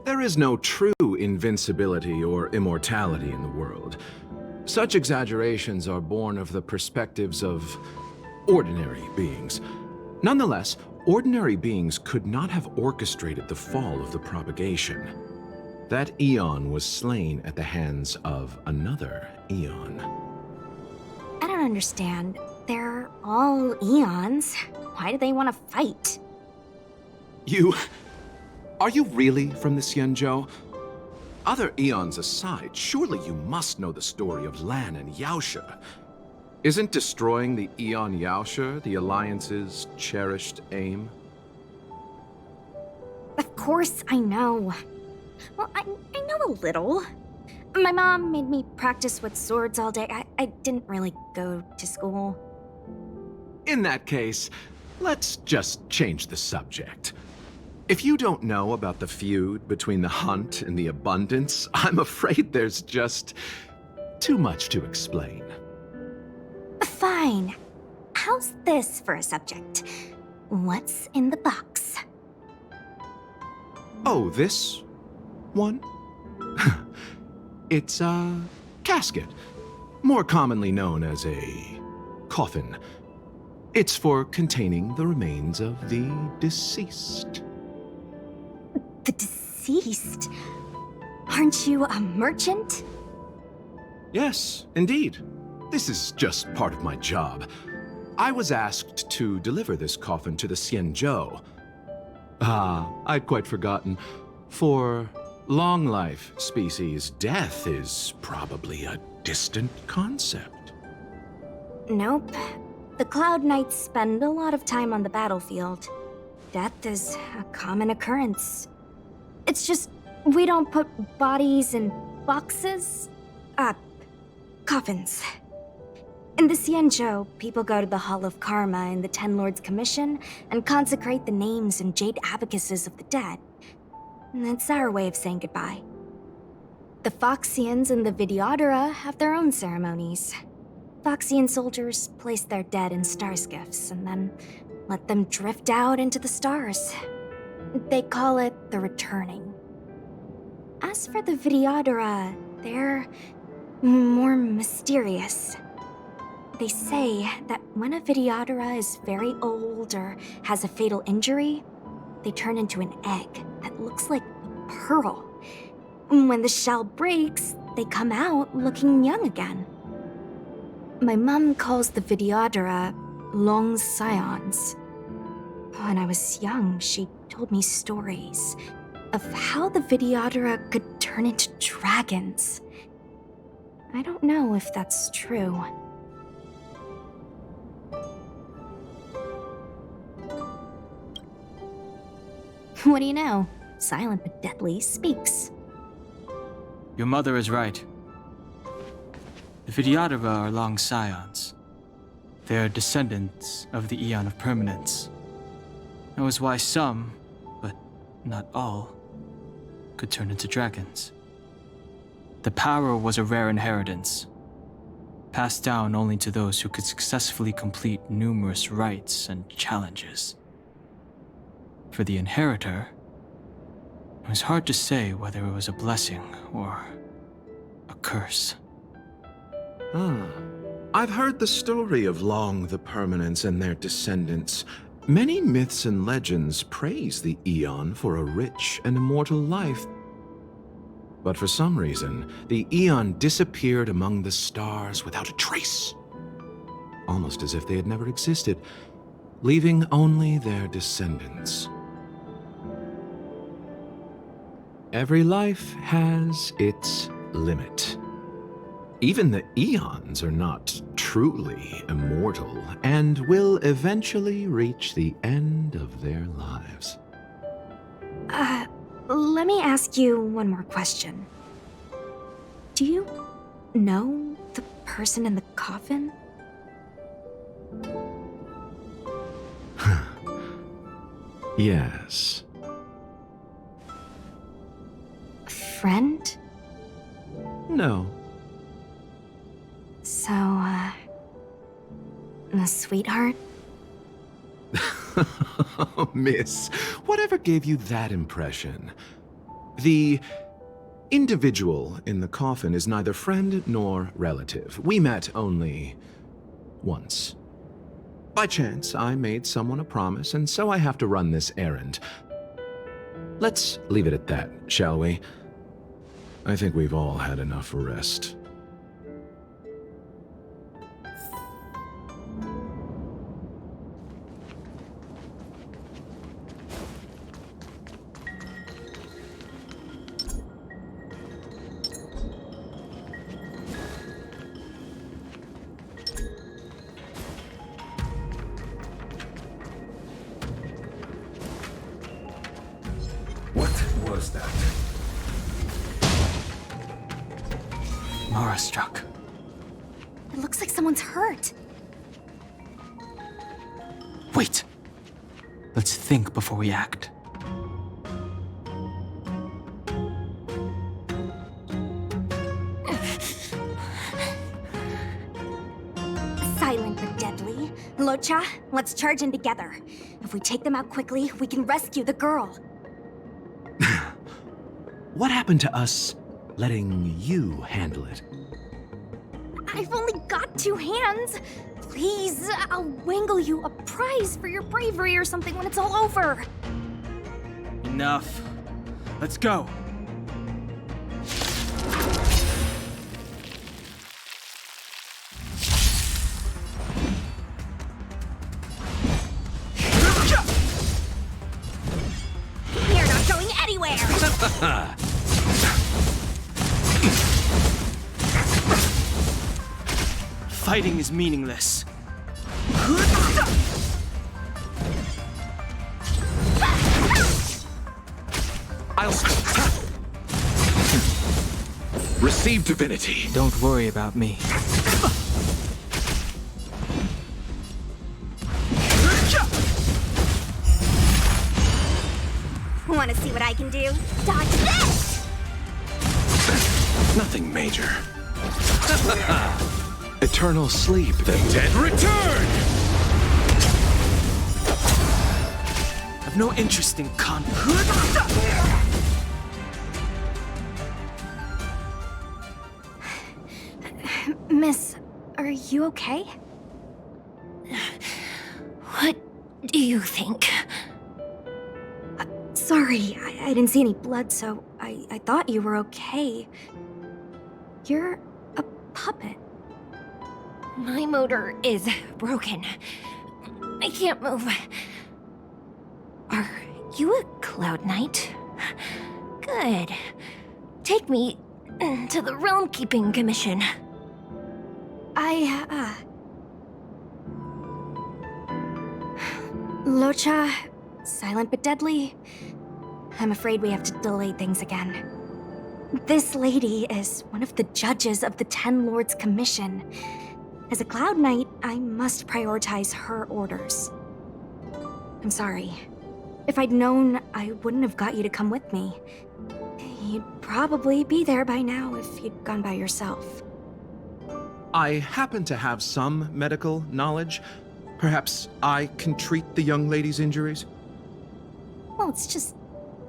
There is no true invincibility or immortality in the world. Such exaggerations are born of the perspectives of ordinary beings. Nonetheless, ordinary beings could not have orchestrated the fall of the propagation. That eon was slain at the hands of another eon. I don't understand. They're all eons. Why do they want to fight? Are you really from the Xianzhou? Other eons aside, surely you must know the story of Lan and Yaoshe. Isn't destroying the Eon Yaoshe the Alliance's cherished aim? Of course I know. Well, I know a little. My mom made me practice with swords all day. I didn't really go to school. In that case, let's just change the subject. If you don't know about the feud between the Hunt and the Abundance, I'm afraid there's just too much to explain. Fine. How's this for a subject? What's in the box? Oh, this one? It's a casket, more commonly known as a coffin. It's for containing the remains of the deceased. The deceased? Aren't you a merchant? Yes, indeed. This is just part of my job. I was asked to deliver this coffin to the Xianzhou. I'd quite forgotten. For long life species, death is probably a distant concept. Nope. The Cloud Knights spend a lot of time on the battlefield. Death is a common occurrence. It's just, we don't put bodies in boxes. Coffins. In the Xianzhou, people go to the Hall of Karma in the Ten Lords Commission and consecrate the names and jade abacuses of the dead. It's our way of saying goodbye. The Foxians and the Videodora have their own ceremonies. Foxian soldiers place their dead in star skiffs and then let them drift out into the stars. They call it the returning. As for the Videodora, they're more mysterious. They say that when a Videodora is very old or has a fatal injury, they turn into an egg that looks like a pearl. When the shell breaks, they come out looking young again. My mom calls the Videodora long scions. When I was young, she told me stories of how the Videodora could turn into dragons. I don't know if that's true. What do you know? Silent but deadly speaks. Your mother is right. The Videodora are long scions. They are descendants of the Eon of Permanence. That was why some, but not all, could turn into dragons. The power was a rare inheritance, passed down only to those who could successfully complete numerous rites and challenges. For the inheritor, it was hard to say whether it was a blessing or a curse. I've heard the story of Long the Permanence and their descendants. Many myths and legends praise the Eon for a rich and immortal life. But for some reason, the Eon disappeared among the stars without a trace. Almost as if they had never existed, leaving only their descendants. Every life has its limit. Even the Eons are not truly immortal and will eventually reach the end of their lives. Let me ask you one more question. Do you know the person in the coffin? Yes. A friend? No. So, a sweetheart? Miss, whatever gave you that impression? The individual in the coffin is neither friend nor relative. We met only once. By chance, I made someone a promise, and so I have to run this errand. Let's leave it at that, shall we? I think we've all had enough rest. What was that? Mara struck. It looks like someone's hurt. Wait! Let's think before we act. Silent but deadly. Locha, let's charge in together. If we take them out quickly, we can rescue the girl. What happened to us letting you handle it? I've only got 2 hands. Please, I'll wangle you a prize for your bravery or something when it's all over. Enough. Let's go. You're not going anywhere! Fighting is meaningless. I'll receive divinity. Don't worry about me. Want to see what I can do? Dodge this! Nothing major. Eternal sleep. The dead return! I've no interest in Miss, are you okay? What do you think? Sorry, I didn't see any blood, so I thought you were okay. You're a puppet. My motor is broken. I can't move. Are you a Cloud Knight? Good. Take me to the Realm Keeping Commission. Locha, silent but deadly. I'm afraid we have to delay things again. This lady is one of the judges of the Ten Lords Commission. As a Cloud Knight, I must prioritize her orders. I'm sorry. If I'd known, I wouldn't have got you to come with me. You'd probably be there by now if you'd gone by yourself. I happen to have some medical knowledge. Perhaps I can treat the young lady's injuries? Well, it's just...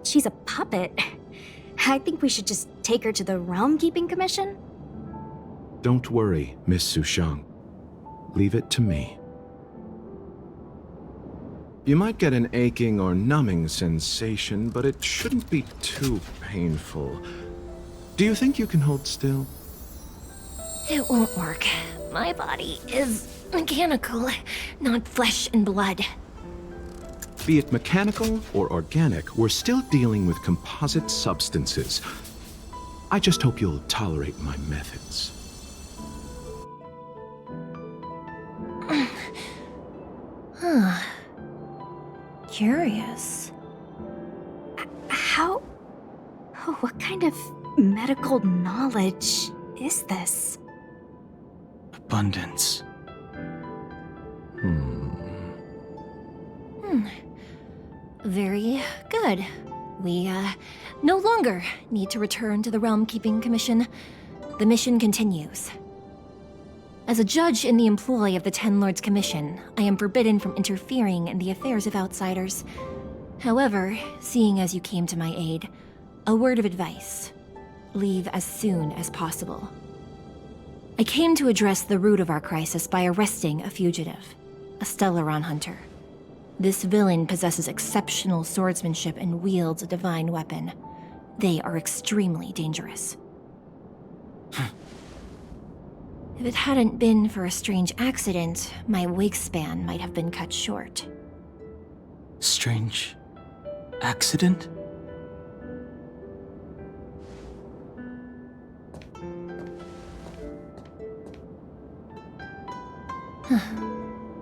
she's a puppet. I think we should just take her to the Realm Keeping Commission. Don't worry, Miss Sushang. Leave it to me. You might get an aching or numbing sensation, but it shouldn't be too painful. Do you think you can hold still? It won't work. My body is mechanical, not flesh and blood. Be it mechanical or organic, we're still dealing with composite substances. I just hope you'll tolerate my methods. Huh. Curious. How... what kind of medical knowledge is this? Abundance. Very good. We, no longer need to return to the Realm Keeping Commission. The mission continues. As a judge in the employ of the Ten Lords Commission, I am forbidden from interfering in the affairs of outsiders. However, seeing as you came to my aid, a word of advice. Leave as soon as possible. I came to address the root of our crisis by arresting a fugitive. a Stellaron hunter. This villain possesses exceptional swordsmanship and wields a divine weapon. They are extremely dangerous. If it hadn't been for a strange accident, my wingspan might have been cut short. Strange accident?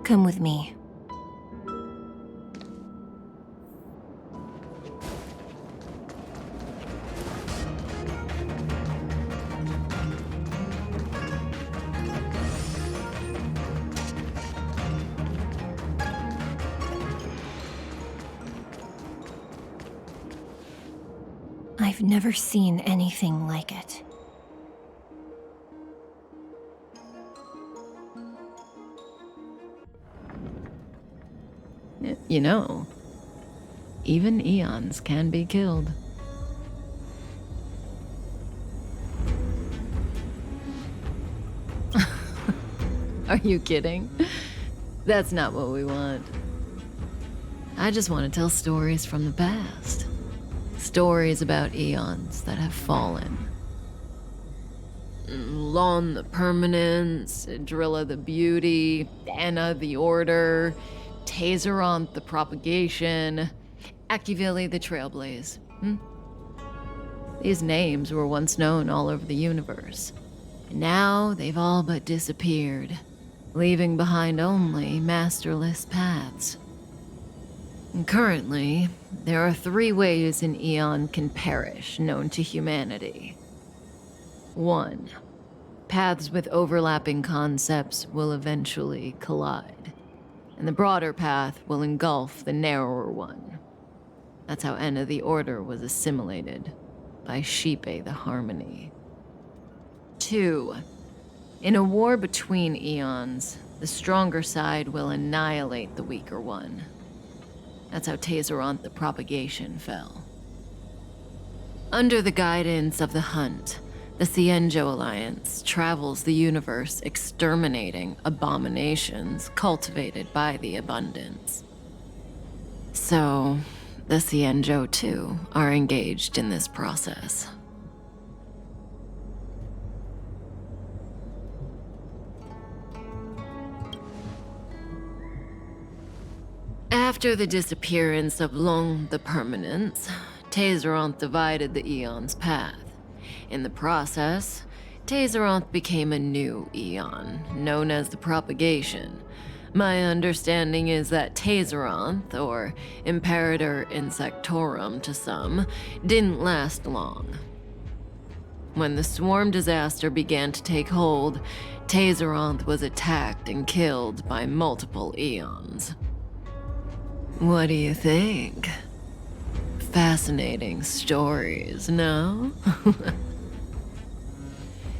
Come with me. I've never seen anything like it. You know, even eons can be killed. Are you kidding? That's not what we want. I just want to tell stories from the past. Stories about eons that have fallen. Lon the Permanence, Drilla the Beauty, Anna the Order, Tazeronth the Propagation, Akivili the Trailblaze. These names were once known all over the universe. And now they've all but disappeared, leaving behind only masterless paths. And currently, there are 3 ways an eon can perish known to humanity. 1. Paths with overlapping concepts will eventually collide, and the broader path will engulf the narrower one. That's how Enna the Order was assimilated by Sheepe the Harmony. 2. In a war between eons, the stronger side will annihilate the weaker one. That's how Tazeronth the Propagation fell. Under the guidance of the Hunt, the Cienjo Alliance travels the universe exterminating abominations cultivated by the Abundance. So, the Cienjo too are engaged in this process. After the disappearance of Long the Permanence, Tazeronth divided the Eon's path. In the process, Tazeronth became a new Eon, known as the Propagation. My understanding is that Tazeronth, or Imperator Insectorum to some, didn't last long. When the swarm disaster began to take hold, Tazeronth was attacked and killed by multiple Eons. What do you think? Fascinating stories, no?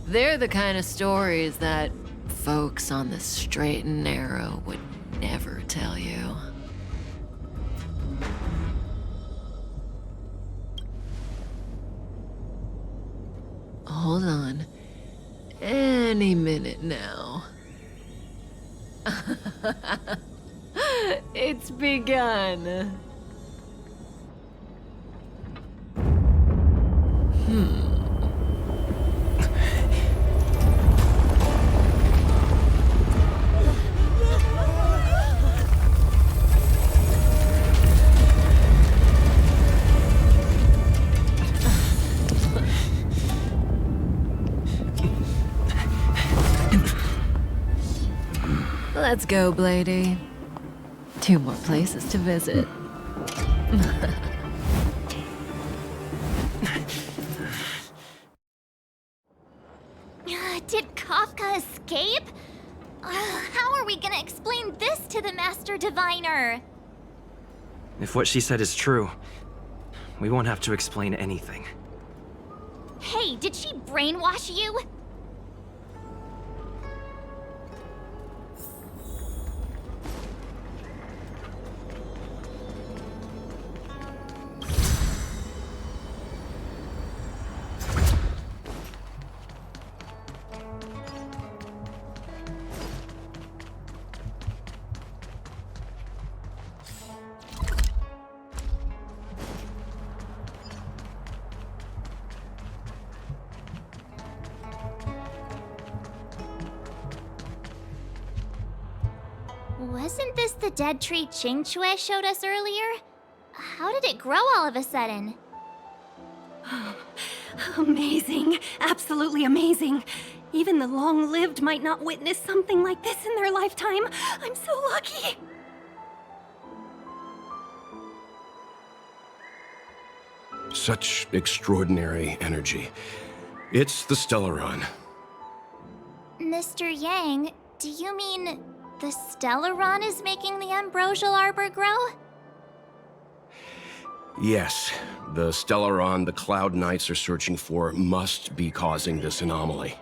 They're the kind of stories that folks on the straight and narrow would never tell you. Hold on. Any minute now. It's begun. Let's go, Blady. 2 more places to visit. Did Kafka escape? How are we gonna explain this to the Master Diviner? If what she said is true, we won't have to explain anything. Hey, did she brainwash you? Wasn't this the dead tree Qingque showed us earlier? How did it grow all of a sudden? Amazing. Absolutely amazing. Even the long-lived might not witness something like this in their lifetime. I'm so lucky. Such extraordinary energy. It's the Stellaron. Mr. Yang, do you mean the Stellaron is making the ambrosial arbor grow? Yes, the Stellaron the Cloud Knights are searching for must be causing this anomaly.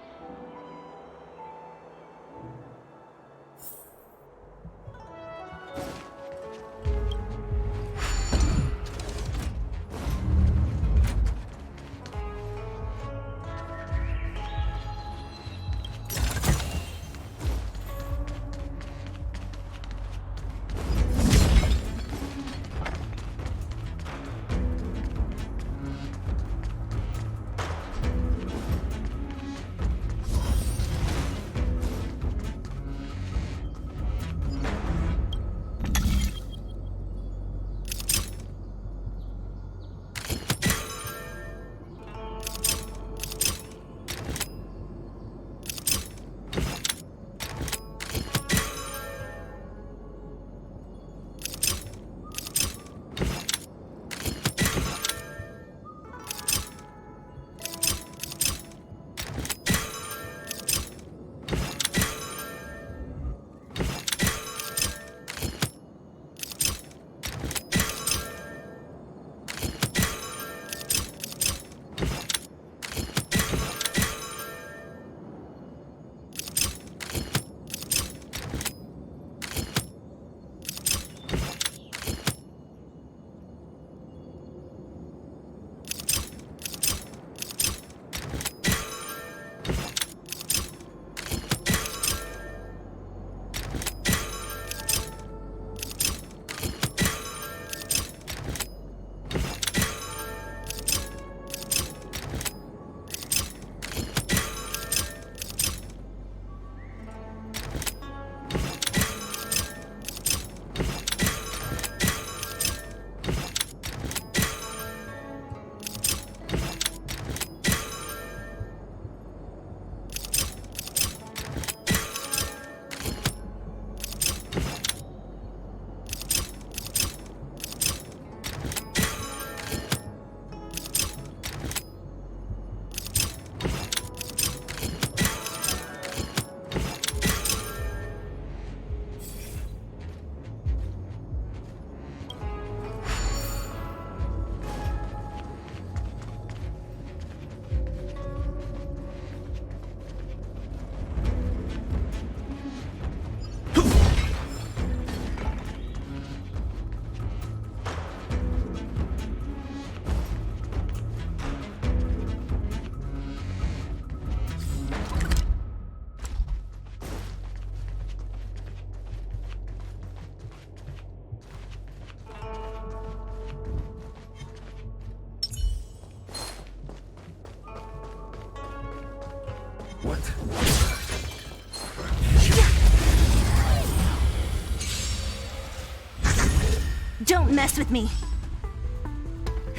Don't mess with me.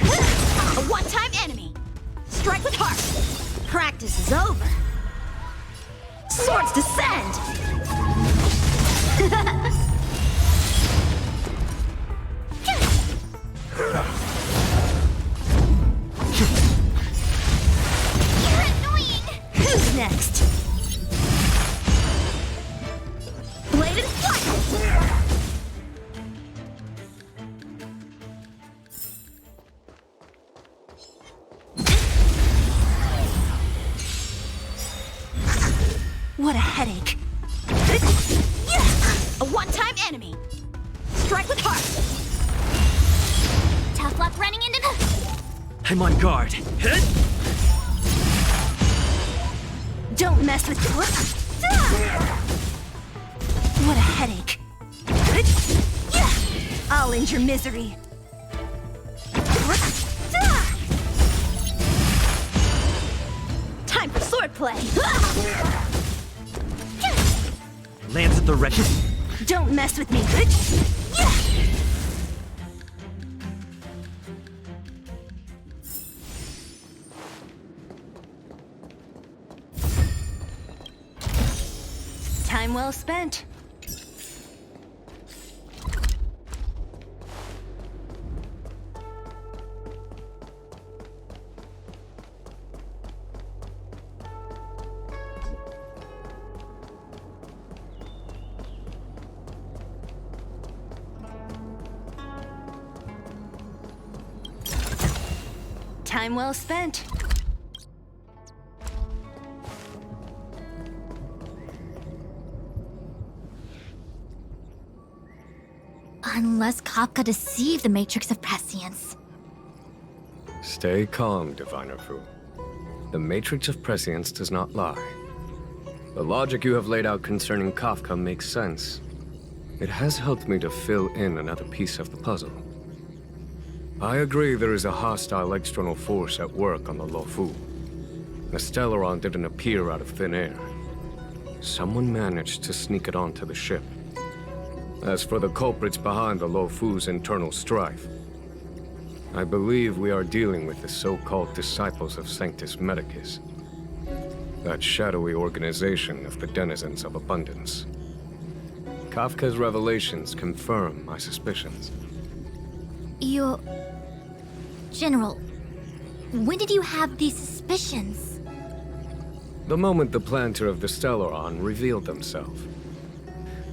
A one-time enemy. Strike with heart. Practice is over. Swords descend. You're annoying! Who's next? Blade and flight! What a headache. A one-time enemy. Strike with heart. Tough luck running into the... I'm on guard. Don't mess with me. What a headache. I'll end your misery. Time for swordplay. Lands at the ready. Don't mess with me. Time well spent. Time well spent. Unless Kafka deceived the Matrix of Prescience. Stay calm, Diviner Fu. The Matrix of Prescience does not lie. The logic you have laid out concerning Kafka makes sense. It has helped me to fill in another piece of the puzzle. I agree there is a hostile external force at work on the Luofu. The Stellaron didn't appear out of thin air. Someone managed to sneak it onto the ship. As for the culprits behind the Luofu's internal strife, I believe we are dealing with the so-called Disciples of Sanctus Medicus. That shadowy organization of the denizens of abundance. Kafka's revelations confirm my suspicions. General, when did you have these suspicions? The moment the planter of the Stellaron revealed themselves.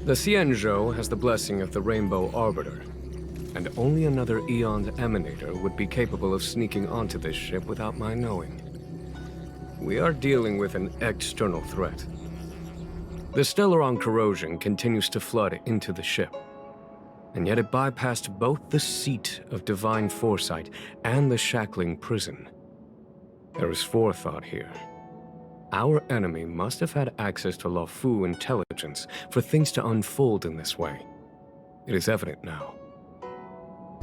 The Xianzhou has the blessing of the Rainbow Arbiter, and only another Eon's Emanator would be capable of sneaking onto this ship without my knowing. We are dealing with an external threat. The Stellaron corrosion continues to flood into the ship, and yet it bypassed both the seat of divine foresight and the shackling prison. There is forethought here. Our enemy must have had access to Luofu intelligence for things to unfold in this way. It is evident now.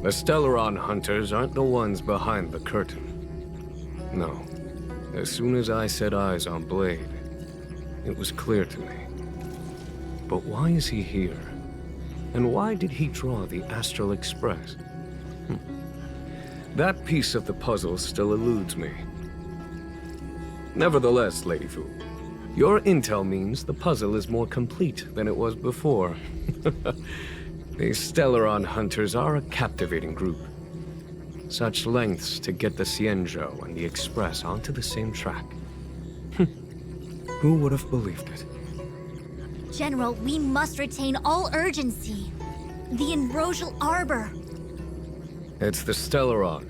The Stellaron hunters aren't the ones behind the curtain. No. As soon as I set eyes on Blade, it was clear to me. But why is he here? And why did he draw the Astral Express? That piece of the puzzle still eludes me. Nevertheless, Lady Fu, your intel means the puzzle is more complete than it was before. These Stellaron hunters are a captivating group. Such lengths to get the Xianzhou and the Express onto the same track. Who would have believed it? General, we must retain all urgency. The Ambrosial Arbor. It's the Stellaron.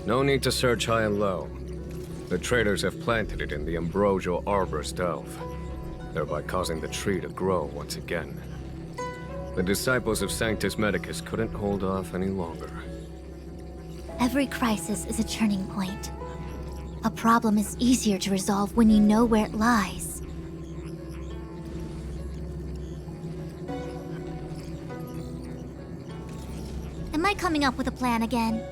No need to search high and low. The traders have planted it in the Ambrosial Arbor's delve, thereby causing the tree to grow once again. The Disciples of Sanctus Medicus couldn't hold off any longer. Every crisis is a turning point. A problem is easier to resolve when you know where it lies. Am I coming up with a plan again?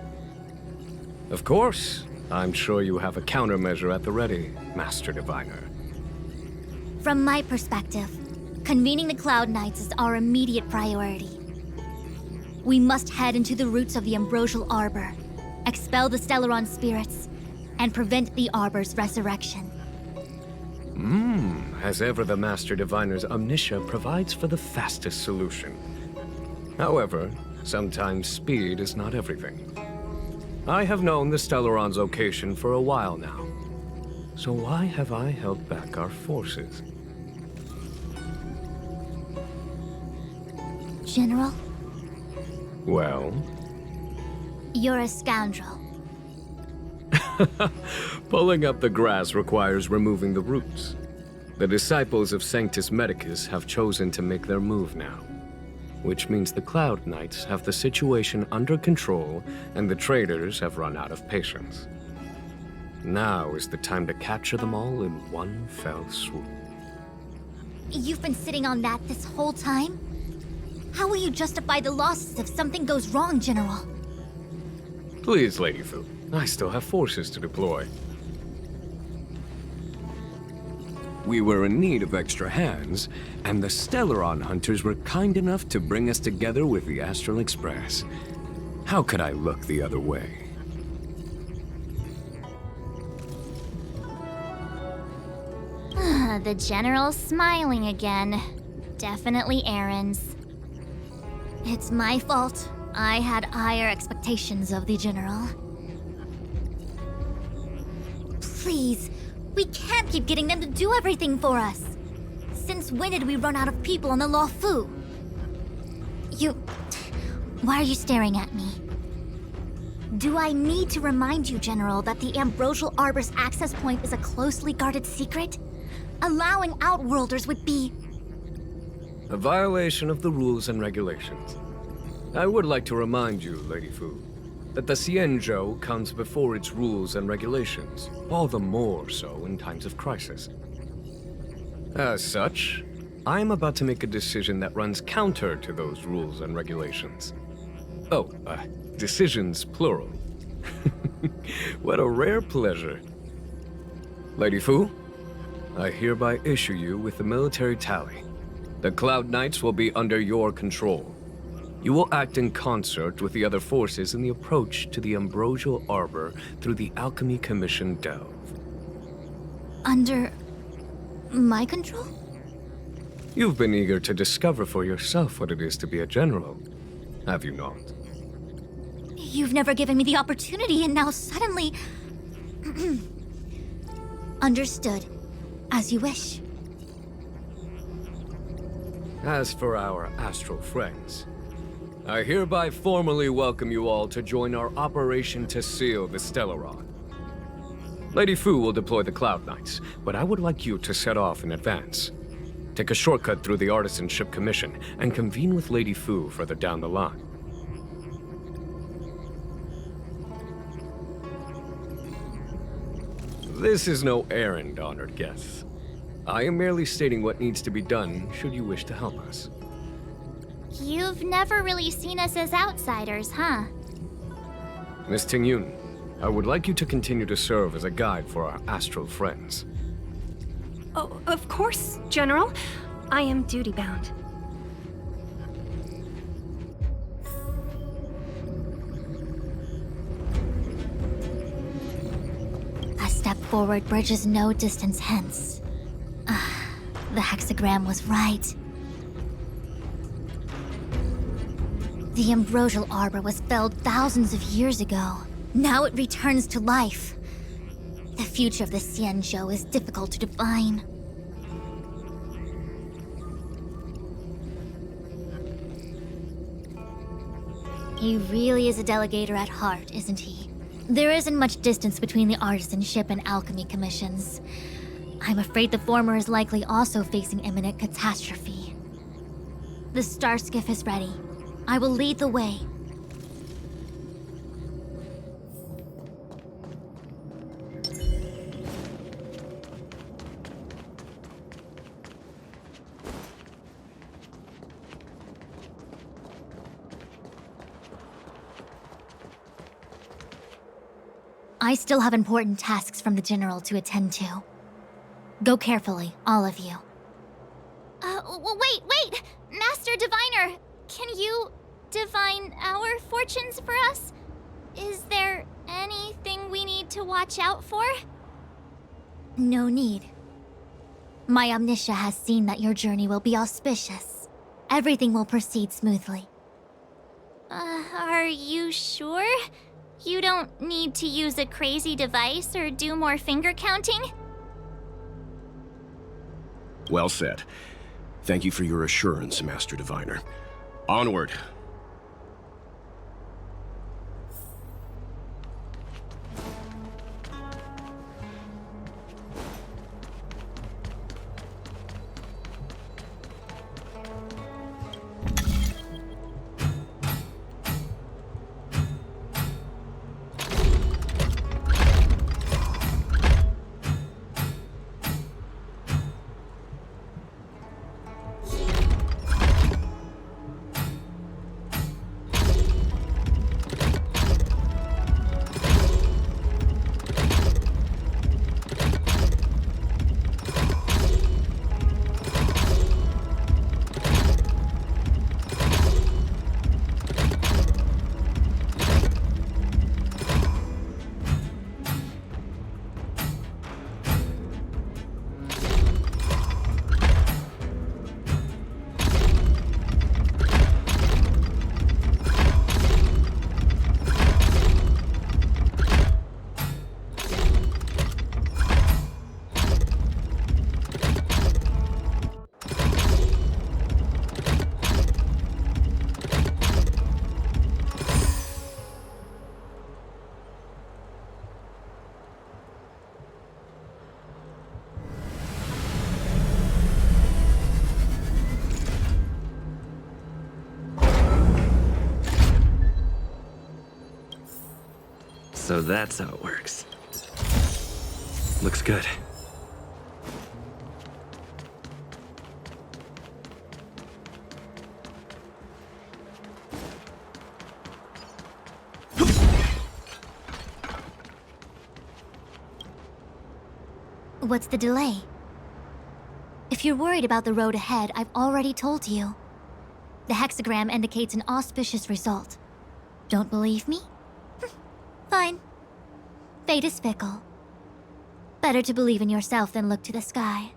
Of course. I'm sure you have a countermeasure at the ready, Master Diviner. From my perspective, convening the Cloud Knights is our immediate priority. We must head into the roots of the Ambrosial Arbor, expel the Stellaron spirits, and prevent the Arbor's resurrection. As ever, the Master Diviner's omniscia provides for the fastest solution. However, sometimes speed is not everything. I have known the Stellaron's location for a while now. So why have I held back our forces? General? Well? You're a scoundrel. Pulling up the grass requires removing the roots. The Disciples of Sanctus Medicus have chosen to make their move now, which means the Cloud Knights have the situation under control and the traders have run out of patience. Now is the time to capture them all in one fell swoop. You've been sitting on that this whole time? How will you justify the losses if something goes wrong, General? Please, Lady Fu, I still have forces to deploy. We were in need of extra hands, and the Stellaron hunters were kind enough to bring us together with the Astral Express. How could I look the other way? The General's smiling again. Definitely errands. It's my fault. I had higher expectations of the General. Please, we can't keep getting them to do everything for us. Since when did we run out of people on the Law Fu? Why are you staring at me? Do I need to remind you, General, that the Ambrosial Arbor's access point is a closely guarded secret? Allowing Outworlders would be... A violation of the rules and regulations. I would like to remind you, Lady Fu, that the Xianzhou comes before its rules and regulations, all the more so in times of crisis. As such, I am about to make a decision that runs counter to those rules and regulations. Oh, decisions plural. What a rare pleasure. Lady Fu, I hereby issue you with the military tally. The Cloud Knights will be under your control. You will act in concert with the other forces in the approach to the Ambrosial Arbor through the Alchemy Commission Delve. Under... my control? You've been eager to discover for yourself what it is to be a general, have you not? You've never given me the opportunity, and now suddenly... Understood. As you wish. As for our astral friends, I hereby formally welcome you all to join our operation to seal the Stellaron. Lady Fu will deploy the Cloud Knights, but I would like you to set off in advance. Take a shortcut through the Artisanship Commission and convene with Lady Fu further down the line. This is no errand, honored guests. I am merely stating what needs to be done should you wish to help us. You've never really seen us as outsiders, huh? Miss Tingyun, I would like you to continue to serve as a guide for our astral friends. Oh, of course, General. I am duty-bound. A step forward bridges no distance hence. The hexagram was right. The Ambrosial Arbor was felled thousands of years ago. Now it returns to life. The future of the Xianzhou is difficult to define. He really is a delegator at heart, isn't he? There isn't much distance between the Artisanship and Alchemy Commissions. I'm afraid the former is likely also facing imminent catastrophe. The star skiff is ready. I will lead the way. I still have important tasks from the General to attend to. Go carefully, all of you. Wait! Master Diviner! Can you divine our fortunes for us? Is there anything we need to watch out for? No need. My Omniscia has seen that your journey will be auspicious. Everything will proceed smoothly. Are you sure? You don't need to use a crazy device or do more finger counting? Well said. Thank you for your assurance, Master Diviner. Onward. So that's how it works. Looks good. What's the delay? If you're worried about the road ahead, I've already told you. The hexagram indicates an auspicious result. Don't believe me? Fine. Fate is fickle. Better to believe in yourself than look to the sky.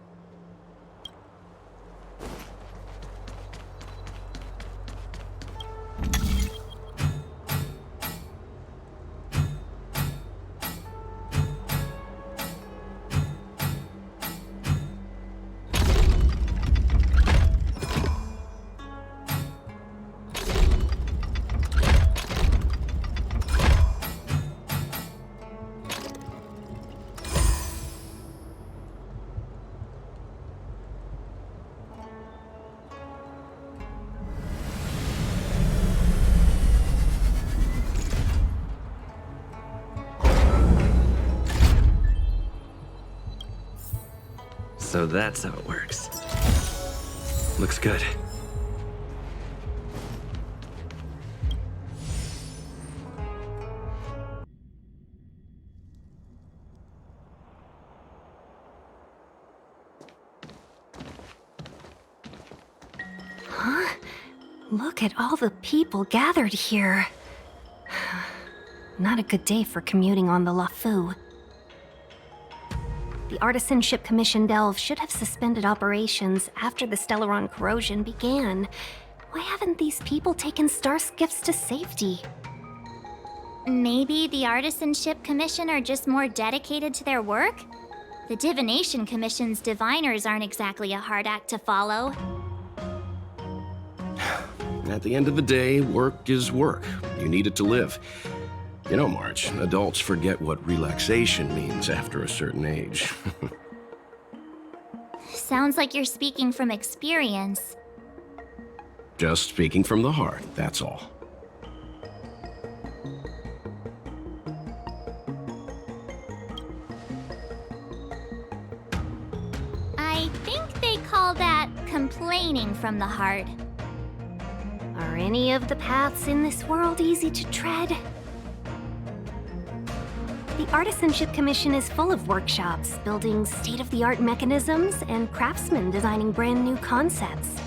So that's how it works. Looks good. Huh? Look at all the people gathered here. Not a good day for commuting on the LaFu. The Artisanship Commission Delve should have suspended operations after the Stellaron corrosion began. Why haven't these people taken Starskiffs to safety? Maybe the Artisanship Commission are just more dedicated to their work? The Divination Commission's diviners aren't exactly a hard act to follow. At the end of the day, work is work. You need it to live. You know, March, adults forget what relaxation means after a certain age. Sounds like you're speaking from experience. Just speaking from the heart, that's all. I think they call that complaining from the heart. Are any of the paths in this world easy to tread? The Artisanship Commission is full of workshops, building state-of-the-art mechanisms, and craftsmen designing brand new concepts.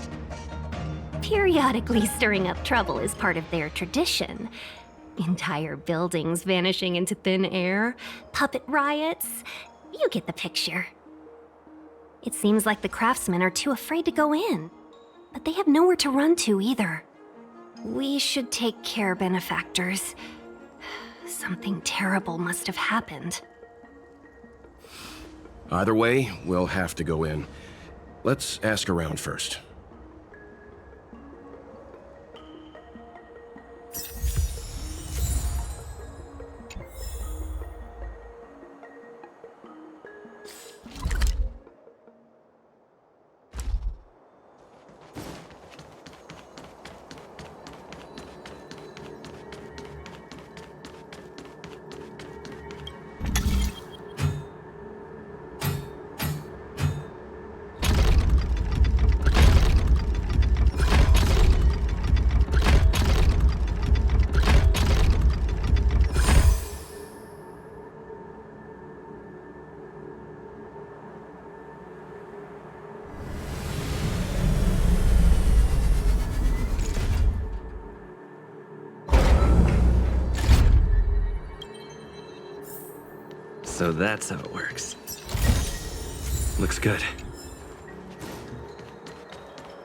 Periodically stirring up trouble is part of their tradition. Entire buildings vanishing into thin air, puppet riots. You get the picture. It seems like the craftsmen are too afraid to go in, but they have nowhere to run to either. We should take care, benefactors. Something terrible must have happened. Either way, we'll have to go in. Let's ask around first. So that's how it works. Looks good.